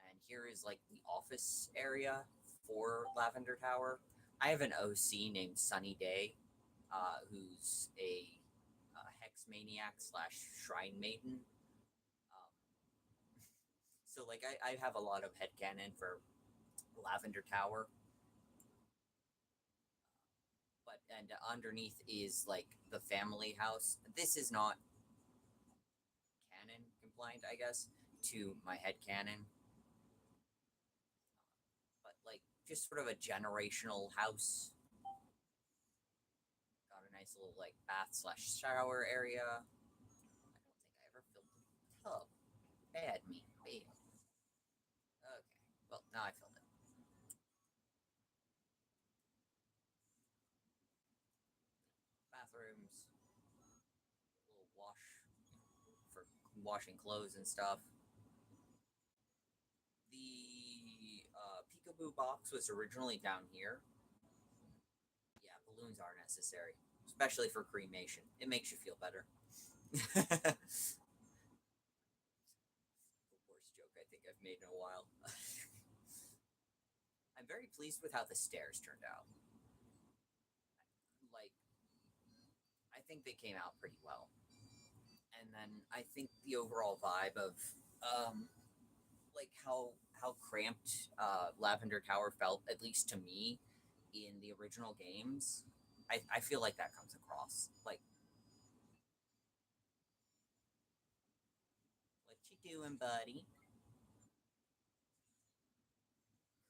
And here is like the office area for Lavender Tower. I have an OC named Sunny Day, who's a hex maniac slash shrine maiden. Um, so like I have a lot of headcanon for Lavender Tower, but and underneath is like the family house. This is not canon compliant, I guess, to my headcanon, but like just sort of a generational house. Got a nice little like bath slash shower area. I don't think I ever filled the tub. Bad me, bad. Okay, well now I filled it. Bathrooms, little wash for washing clothes and stuff. The peekaboo box was originally down here. Yeah, balloons are necessary, especially for cremation. It makes you feel better. The worst joke I think I've made in a while. I'm very pleased with how the stairs turned out. Like, I think they came out pretty well. And then I think the overall vibe of um, like how cramped Lavender Tower felt, at least to me, in the original games. I feel like that comes across. Like, what you doing, buddy?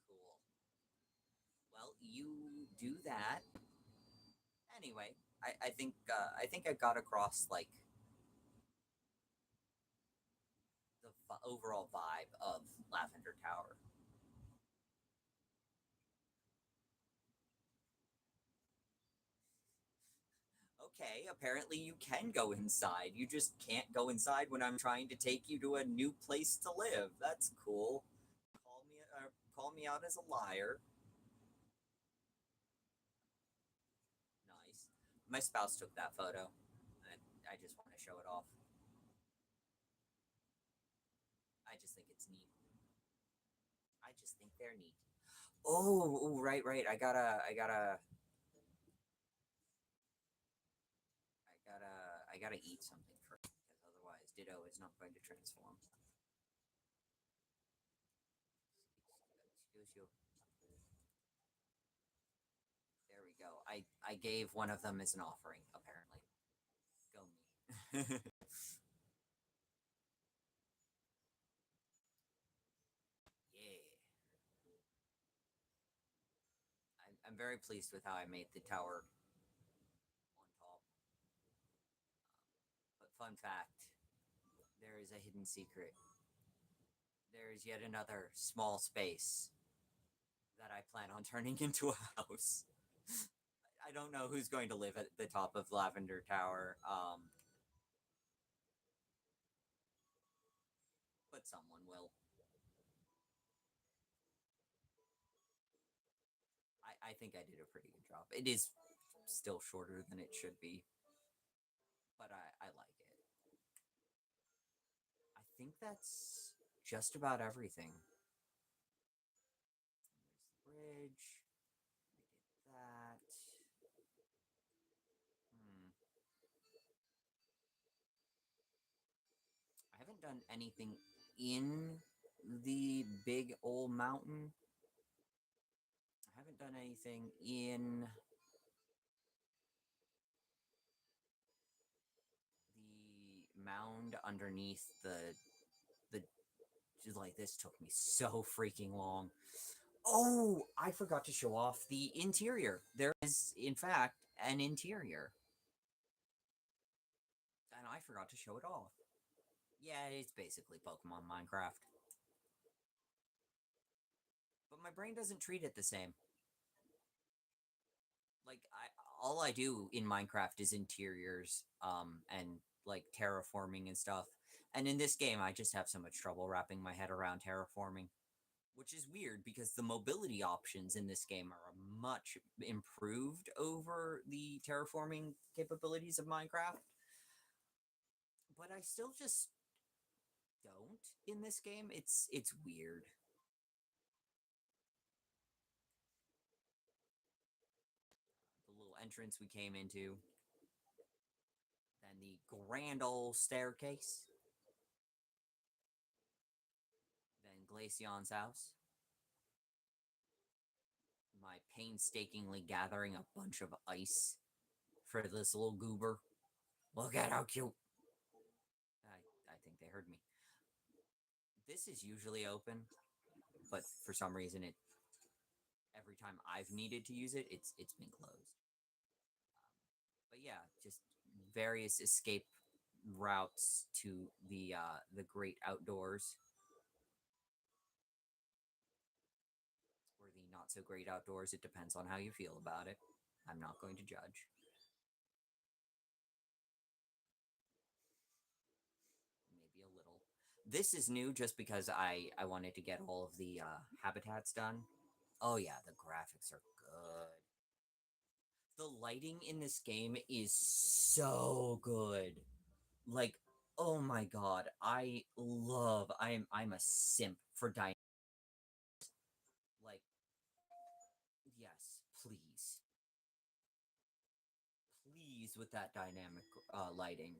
Cool. Well, you do that anyway. I think I got across like the overall vibe of Lavender Tower. Okay, apparently you can go inside. You just can't go inside when I'm trying to take you to a new place to live. That's cool. Call me out as a liar. Nice. My spouse took that photo. And I just want to show it off. I just think it's neat. I just think they're neat. Oh, right, right. I gotta eat something first because otherwise Ditto is not going to transform. Excuse you. There we go. I gave one of them as an offering, apparently. Go me. Yeah. I'm very pleased with how I made the tower on top. But fun fact, there is a hidden secret. There is yet another small space that I plan on turning into a house. I don't know who's going to live at the top of Lavender Tower, but someone will. I think I did a pretty good job. It is still shorter than it should be, but I like it. I think that's just about everything. There's the bridge. I did that. Hmm. I haven't done anything in the big old mountain. I haven't done anything in the mound underneath the just like this took me so freaking long. Oh, I forgot to show off the interior. There is, in fact, an interior. And I forgot to show it off. Yeah, it's basically Pokemon Minecraft. But my brain doesn't treat it the same. Like, all I do in Minecraft is interiors, and, like, terraforming and stuff. And in this game, I just have so much trouble wrapping my head around terraforming. Which is weird because the mobility options in this game are much improved over the terraforming capabilities of Minecraft. But I still just don't in this game. It's weird. The little entrance we came into, then the grand old staircase, then Glaceon's house. My painstakingly gathering a bunch of ice for this little goober. Look at how cute. I think they heard me. This is usually open, but for some reason every time I've needed to use it, it's been closed. But yeah, just various escape routes to the great outdoors, or the not so great outdoors. It depends on how you feel about it. I'm not going to judge. Maybe a little. This is new just because I wanted to get all of the habitats done. Oh yeah, the graphics are good. The lighting in this game is so good. Like, oh my god, I'm a simp for dynamic. Like, yes, please. Please with that dynamic lighting.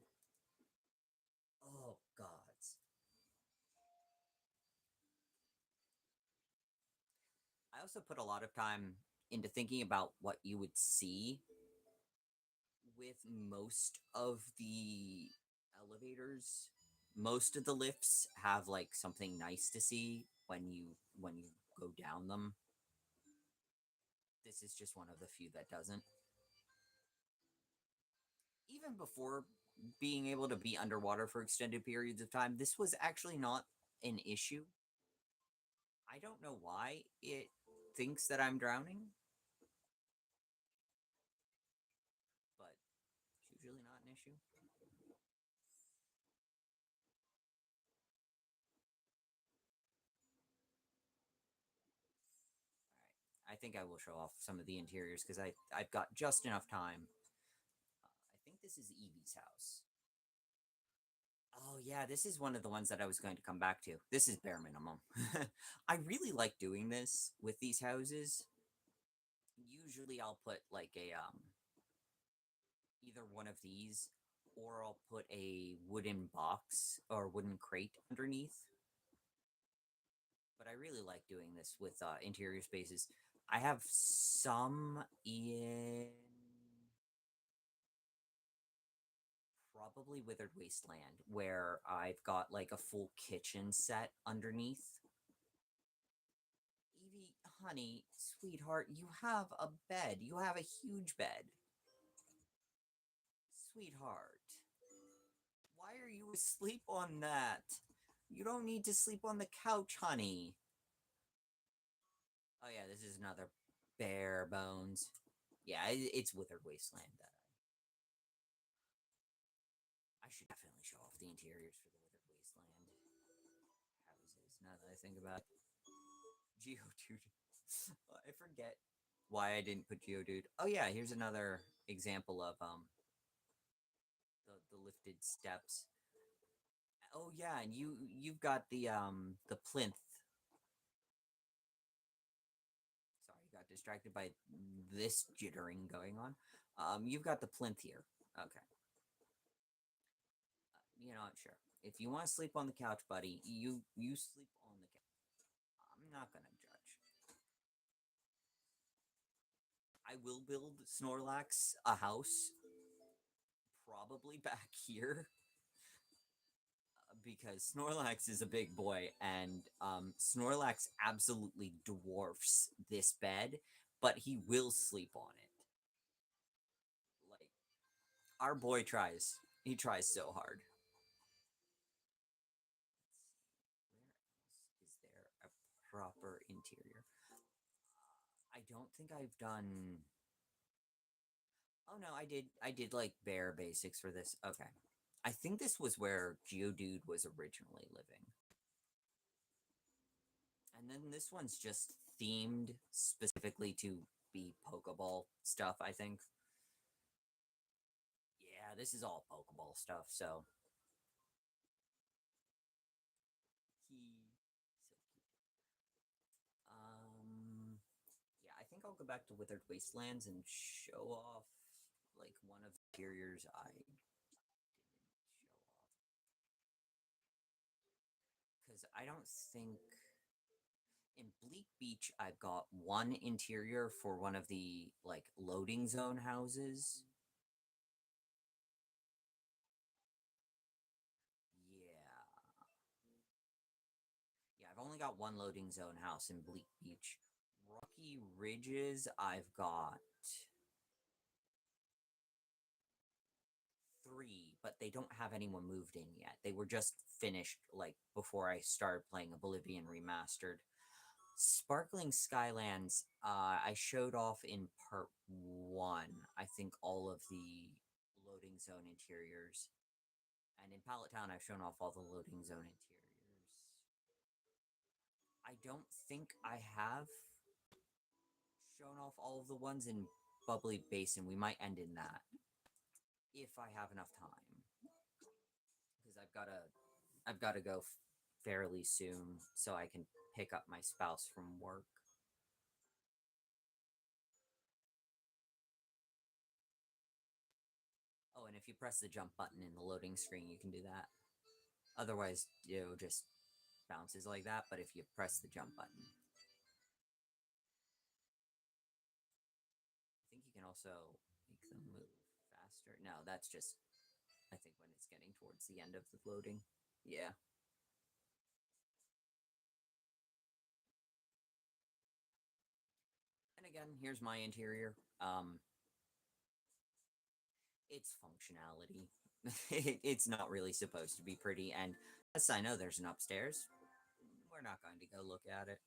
Oh gods. I also put a lot of time into thinking about what you would see with most of the elevators. Most of the lifts have like something nice to see when you go down them. This is just one of the few that doesn't. Even before being able to be underwater for extended periods of time, this was actually not an issue. I don't know why it thinks that I'm drowning, but it's usually not an issue. I think I will show off some of the interiors because I've got just enough time. I think this is Evie's house. Oh yeah, this is one of the ones that I was going to come back to. This is bare minimum. I really like doing this with these houses. Usually I'll put like a either one of these, or I'll put a wooden box or wooden crate underneath. But I really like doing this with interior spaces. I have some in probably Withered Wasteland where I've got like a full kitchen set underneath. Evie, honey, sweetheart, you have a bed. You have a huge bed. Sweetheart, why are you asleep on that? You don't need to sleep on the couch, honey. Oh yeah, this is another bare bones. Yeah, it's Withered Wasteland. I should definitely show off the interiors for the Withered Wasteland houses. Now that I think about it. Geodude. I forget why I didn't put Geodude. Oh yeah, here's another example of the lifted steps. Oh yeah, and you've got the plinth. Sorry, got distracted by this jittering going on. You've got the plinth here. Okay. You know what? Sure. If you want to sleep on the couch, buddy, you sleep on the couch. I'm not gonna judge. I will build Snorlax a house, probably back here, because Snorlax is a big boy, and Snorlax absolutely dwarfs this bed, but he will sleep on it. Like, our boy tries. He tries so hard. Where else is there a proper interior? I don't think I've done. Oh no, I did. I did like bare basics for this. Okay, I think this was where Geodude was originally living. And then this one's just themed specifically to be Pokeball stuff, I think. Yeah, this is all Pokeball stuff, so. He. So cute. Yeah, I think I'll go back to Withered Wastelands and show off, like, one of the interiors I didn't show off. Because I don't think. In Bleak Beach, I've got one interior for one of the, like, loading zone houses. Yeah. Yeah, I've only got one loading zone house in Bleak Beach. Rocky Ridges, I've got three, but they don't have anyone moved in yet. They were just finished, like, before I started playing Oblivion Remastered. Sparkling Skylands, I showed off in part one, I think, all of the loading zone interiors. And in Pallet Town, I've shown off all the loading zone interiors. I don't think I have shown off all of the ones in Bubbly Basin. We might end in that if I have enough time, because I've got to go fairly soon so I can pick up my spouse from work. Oh, and if you press the jump button in the loading screen, you can do that. Otherwise, it just bounces like that. But if you press the jump button, I think you can also make them move faster. No, that's just, I think, when it's getting towards the end of the loading. Yeah. And again, here's my interior. It's functionality. It's not really supposed to be pretty, and yes, I know there's an upstairs. We're not going to go look at it.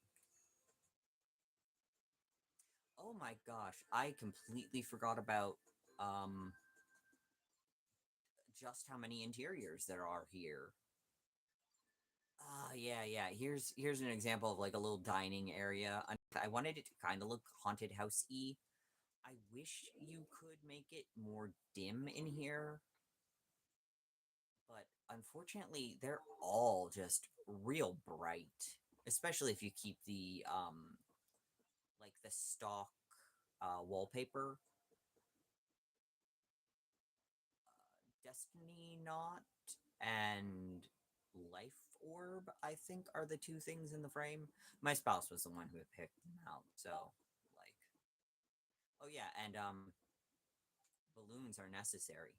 Oh my gosh, I completely forgot about just how many interiors there are here. Yeah, yeah. Here's an example of, like, a little dining area. I wanted it to kind of look haunted house-y. I wish you could make it more dim in here, but unfortunately, they're all just real bright. Especially if you keep the like the stock wallpaper. Destiny Knot and Life Orb, I think, are the two things in the frame. My spouse was the one who picked them out, so, like, oh yeah, and balloons are necessary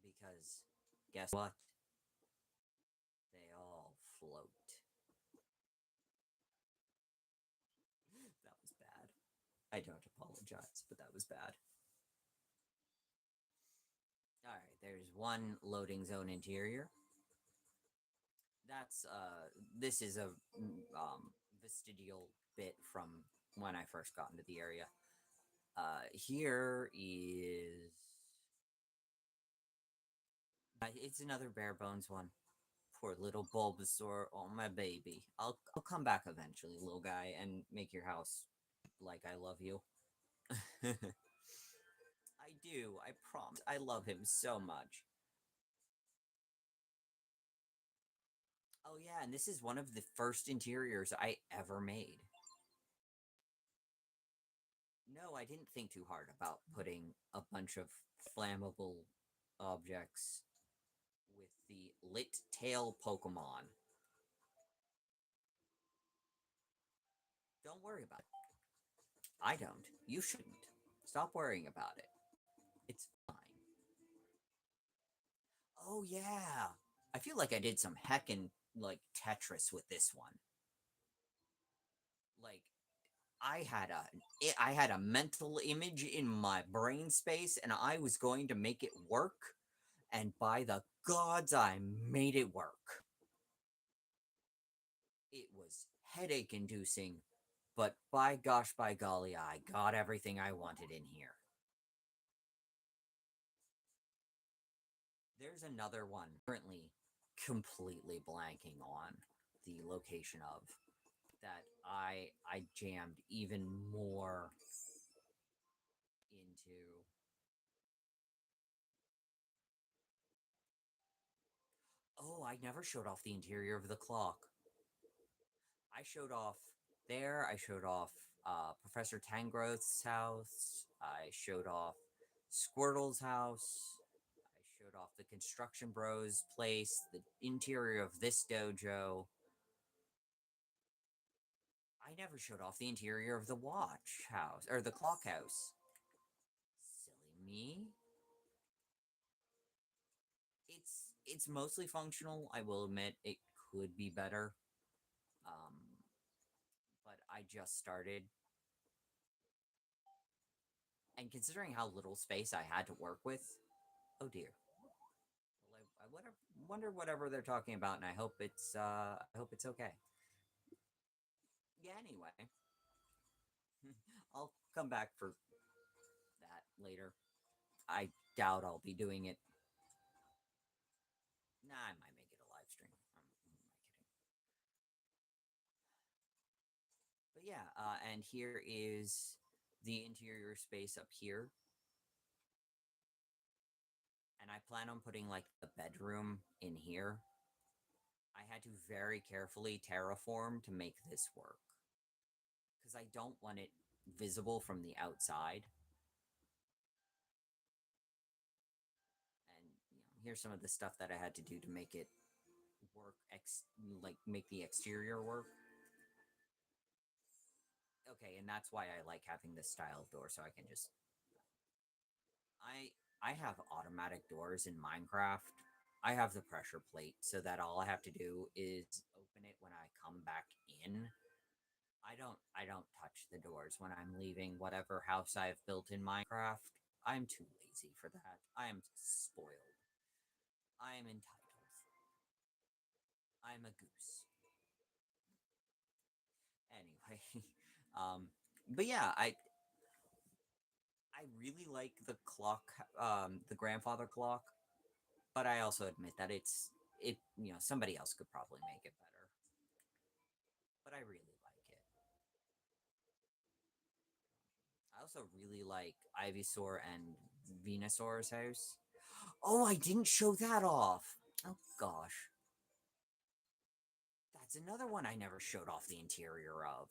because guess what? They all float. That was bad. I don't apologize, but that was bad. All right, there's one loading zone interior. That's this is a vestigial bit from when I first got into the area. Here is it's another bare bones one. Poor little Bulbasaur. Oh, my baby. I'll come back eventually, little guy, and make your house like I love you. I do. I promise. I love him so much. Oh, yeah, and this is one of the first interiors I ever made. No, I didn't think too hard about putting a bunch of flammable objects with the lit tail Pokemon. Don't worry about it. I don't. You shouldn't. Stop worrying about it. It's fine. Oh, yeah. I feel like I did some heckin' like Tetris with this one. Like I had a mental image in my brain space and I was going to make it work, and by the gods I made it work. It was headache inducing, but by gosh by golly I got everything I wanted in here. There's another one currently completely blanking on the location of that I jammed even more into. Oh, I never showed off the interior of the clock. I showed off there. I showed off Professor Tangrowth's house. I showed off Squirtle's house. I showed off the Construction Bros place, the interior of this dojo. I never showed off the interior of the watch house or the clock house. Silly me. It's mostly functional. I will admit it could be better. Um, but I just started, and considering how little space I had to work with, oh dear. Well, wonder whatever they're talking about, and I hope it's okay. Yeah. Anyway, I'll come back for that later. I doubt I'll be doing it. Nah, I might make it a live stream. I'm kidding. But yeah, and here is the interior space up here. And I plan on putting like the bedroom in here. I had to very carefully terraform to make this work because I don't want it visible from the outside. And here's some of the stuff that I had to do to make it work, like make the exterior work. Okay, and that's why I like having this style of door, so I can just. I have automatic doors in Minecraft. I have the pressure plate so that all I have to do is open it when I come back in. I don't touch the doors when I'm leaving whatever house I've built in Minecraft. I'm too lazy for that. I am spoiled. I am entitled. I'm a goose. Anyway, but yeah, I really like the clock, the grandfather clock, but I also admit that somebody else could probably make it better. But I really like it. I also really like Ivysaur and Venusaur's house. Oh, I didn't show that off. Oh gosh. That's another one I never showed off the interior of.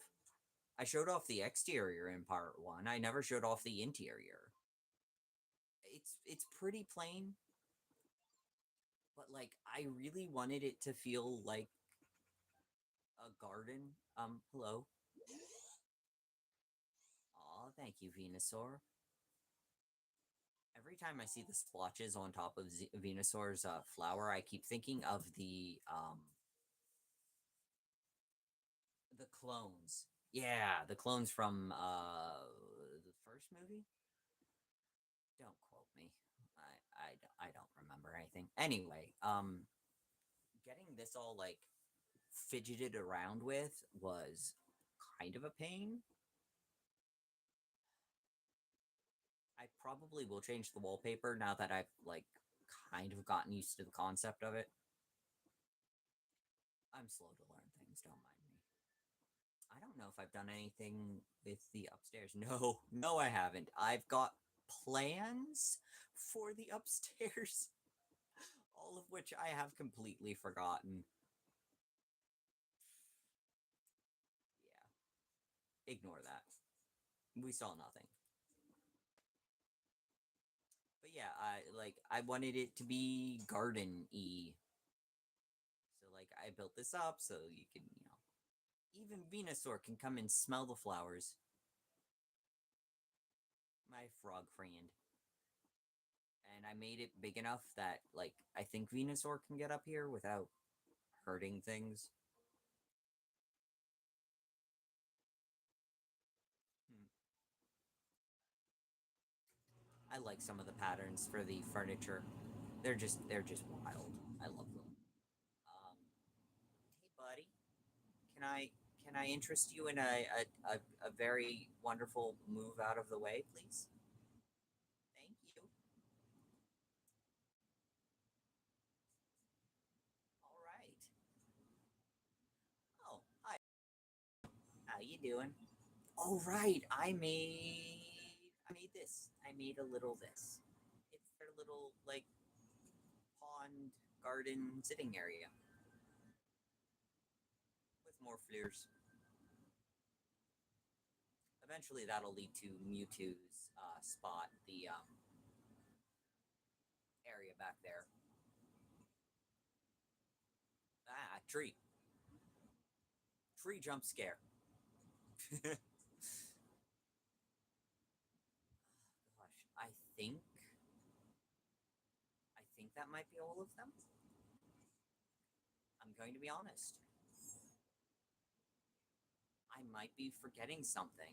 I showed off the exterior in part 1. I never showed off the interior. It's pretty plain, but like I really wanted it to feel like a garden. Hello. Aw, thank you, Venusaur. Every time I see the splotches on top of Venusaur's flower, I keep thinking of the clones. Yeah, the clones from the first movie. Don't quote me. I don't remember anything. Anyway, getting this all like fidgeted around with was kind of a pain. I probably will change the wallpaper now that I've like kind of gotten used to the concept of it. I'm slow to learn things, don't mind me. I don't know if I've done anything with the upstairs. No, no, I haven't. I've got plans for the upstairs, all of which I have completely forgotten. Yeah, ignore that. We saw nothing. But yeah, I wanted it to be garden-y. So I built this up so you can, even Venusaur can come and smell the flowers. My frog friend. And I made it big enough that, I think Venusaur can get up here without hurting things. Hmm. I like some of the patterns for the furniture. They're just wild. I love them. Hey buddy, can I can I interest you in a very wonderful move out of the way, please? Thank you. All right. Oh, hi. How you doing? All right. I made this. I made a little this. It's their little pond garden sitting area with more flowers. Eventually, that'll lead to Mewtwo's spot, the area back there. Ah, tree. Tree jump scare. Gosh, I think I think that might be all of them. I'm going to be honest. I might be forgetting something.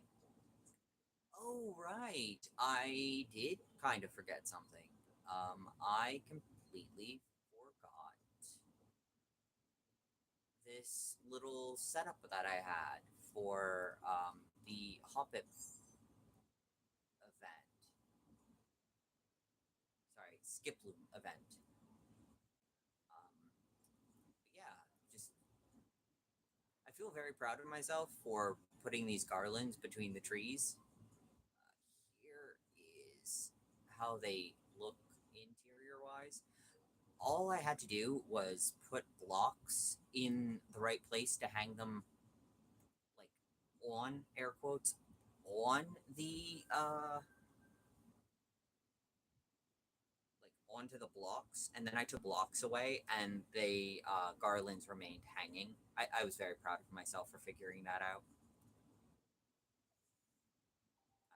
Oh, right. I did kind of forget something. I completely forgot this little setup that I had for the Hoppip event. Sorry, Skiploom event. Yeah, just I feel very proud of myself for putting these garlands between the trees. Here is how they look interior wise. All I had to do was put blocks in the right place to hang them like on air quotes on the onto the blocks, and then I took blocks away, and the garlands remained hanging. I was very proud of myself for figuring that out.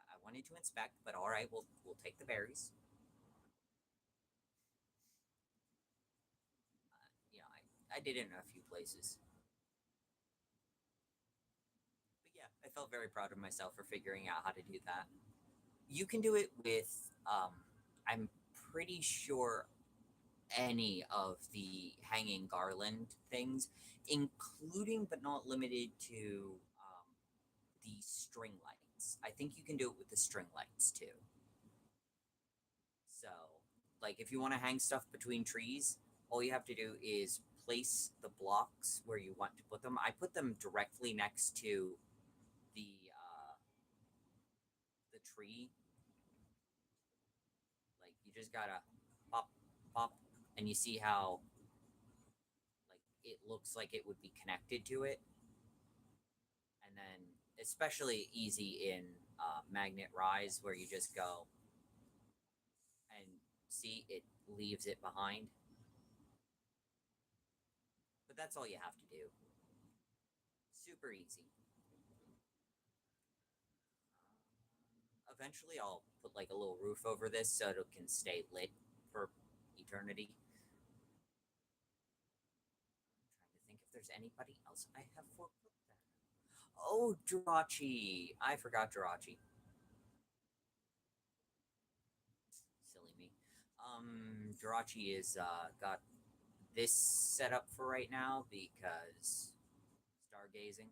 I wanted to inspect, but all right, we'll take the berries. I did it in a few places, but yeah, I felt very proud of myself for figuring out how to do that. You can do it with, I'm pretty sure, any of the hanging garland things, including but not limited to the string lights. I think you can do it with the string lights too. So, if you want to hang stuff between trees, all you have to do is place the blocks where you want to put them. I put them directly next to the the tree. You just gotta pop, pop, and you see how it looks like it would be connected to it, and then especially easy in Magnet Rise, where you just go and see it leaves it behind. But that's all you have to do. Super easy. Eventually, I'll put a little roof over this so it can stay lit for eternity. I'm trying to think if there's anybody else I have for that. Oh, Jirachi! I forgot Jirachi. Silly me. Jirachi is got this set up for right now because stargazing.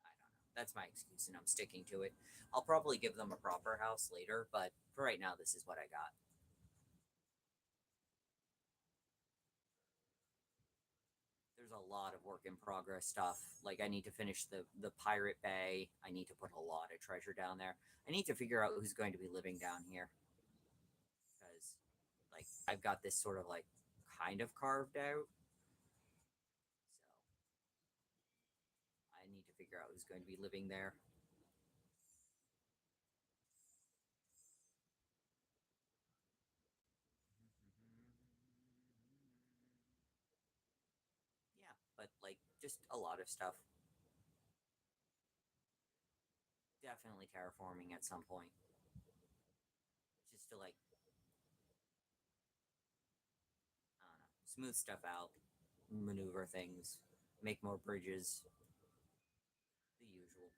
I don't know. That's my excuse, and I'm sticking to it. I'll probably give them a proper house later, but for right now, this is what I got. there's a lot of work in progress stuff. Like I need to finish the Pirate Bay. I need to put a lot of treasure down there. I need to figure out who's going to be living down here because like I've got this sort of like kind of carved out. So I need to figure out who's going to be living there. Yeah, but like just a lot of stuff. Definitely terraforming at some point. Just to like I don't know, smooth stuff out, maneuver things, make more bridges, the usual.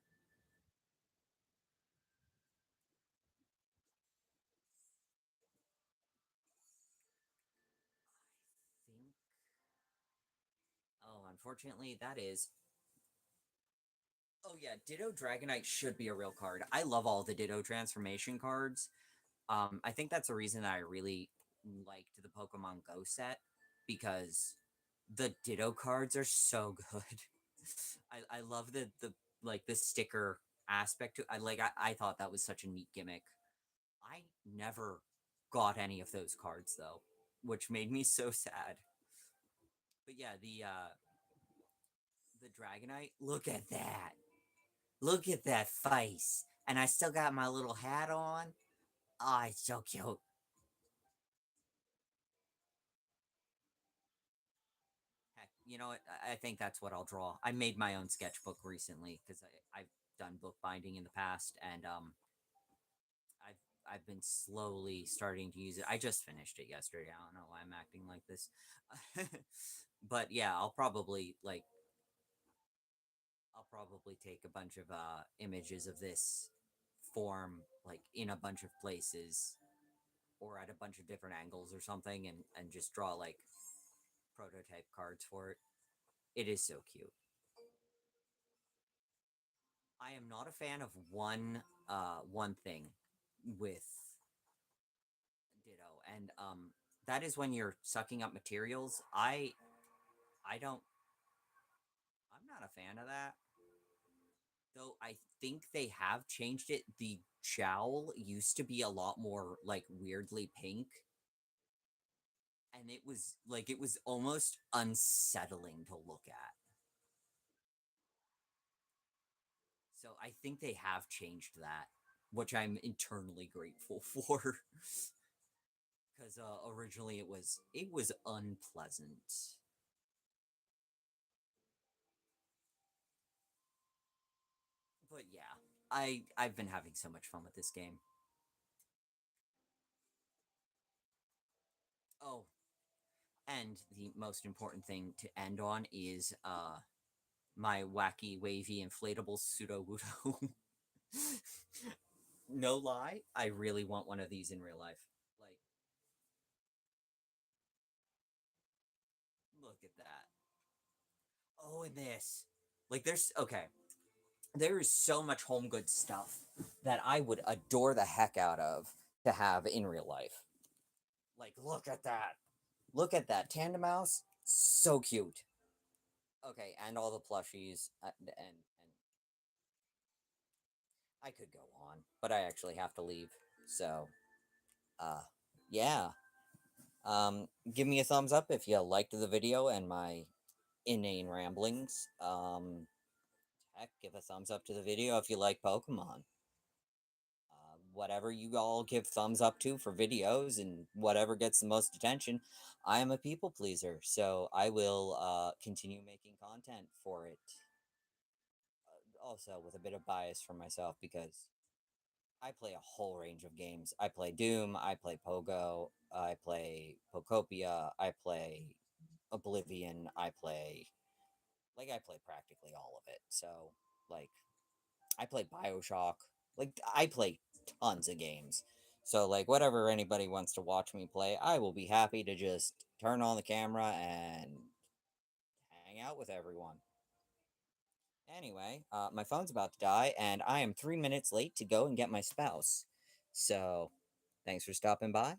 I think. Oh, unfortunately, that is. Oh yeah, Ditto Dragonite should be a real card. I love all the Ditto transformation cards. I think that's a reason that I really liked the Pokemon Go set because the Ditto cards are so good. I love the like the sticker aspect to I thought that was such a neat gimmick. I never got any of those cards though, which made me so sad. But yeah, the Dragonite, look at that. Look at that face. And I still got my little hat on. Oh, it's so cute. Heck, you know what? I think that's what I'll draw. I made my own sketchbook recently because I've done bookbinding in the past, and I've been slowly starting to use it. I just finished it yesterday. I don't know why I'm acting like this, but yeah, I'll probably take a bunch of images of this form like in a bunch of places or at a bunch of different angles or something and just draw like prototype cards for it. It is so cute. I am not a fan of one thing with Ditto, and that is when you're sucking up materials. I don't I'm not a fan of that. Though I think they have changed it. The jowl used to be a lot more like weirdly pink, and it was almost unsettling to look at. So I think they have changed that, which I'm internally grateful for. Because originally it was unpleasant. But yeah, I've been having so much fun with this game. Oh, and the most important thing to end on is my wacky wavy inflatable pseudo Wudo. No lie, I really want one of these in real life. Like, look at that. Oh, and this. Like, there's okay. There is so much home goods stuff that I would adore the heck out of to have in real life. Like, look at that. Look at that. Tandem Mouse. So cute. Okay, and all the plushies. And I could go on, but I actually have to leave. So, uh, yeah. Give me a thumbs up if you liked the video and my inane ramblings. Heck, give a thumbs up to the video if you like Pokemon. Whatever you all give thumbs up to for videos and whatever gets the most attention, I am a people pleaser, so I will continue making content for it. Also, with a bit of bias for myself because I play a whole range of games. I play Doom, I play Pogo, I play Pokopia, I play Oblivion, I play practically all of it. So, like, I play BioShock. Like, I play tons of games. So, like, whatever anybody wants to watch me play, I will be happy to just turn on the camera and hang out with everyone. Anyway, my phone's about to die, and I am 3 minutes late to go and get my spouse. So, thanks for stopping by.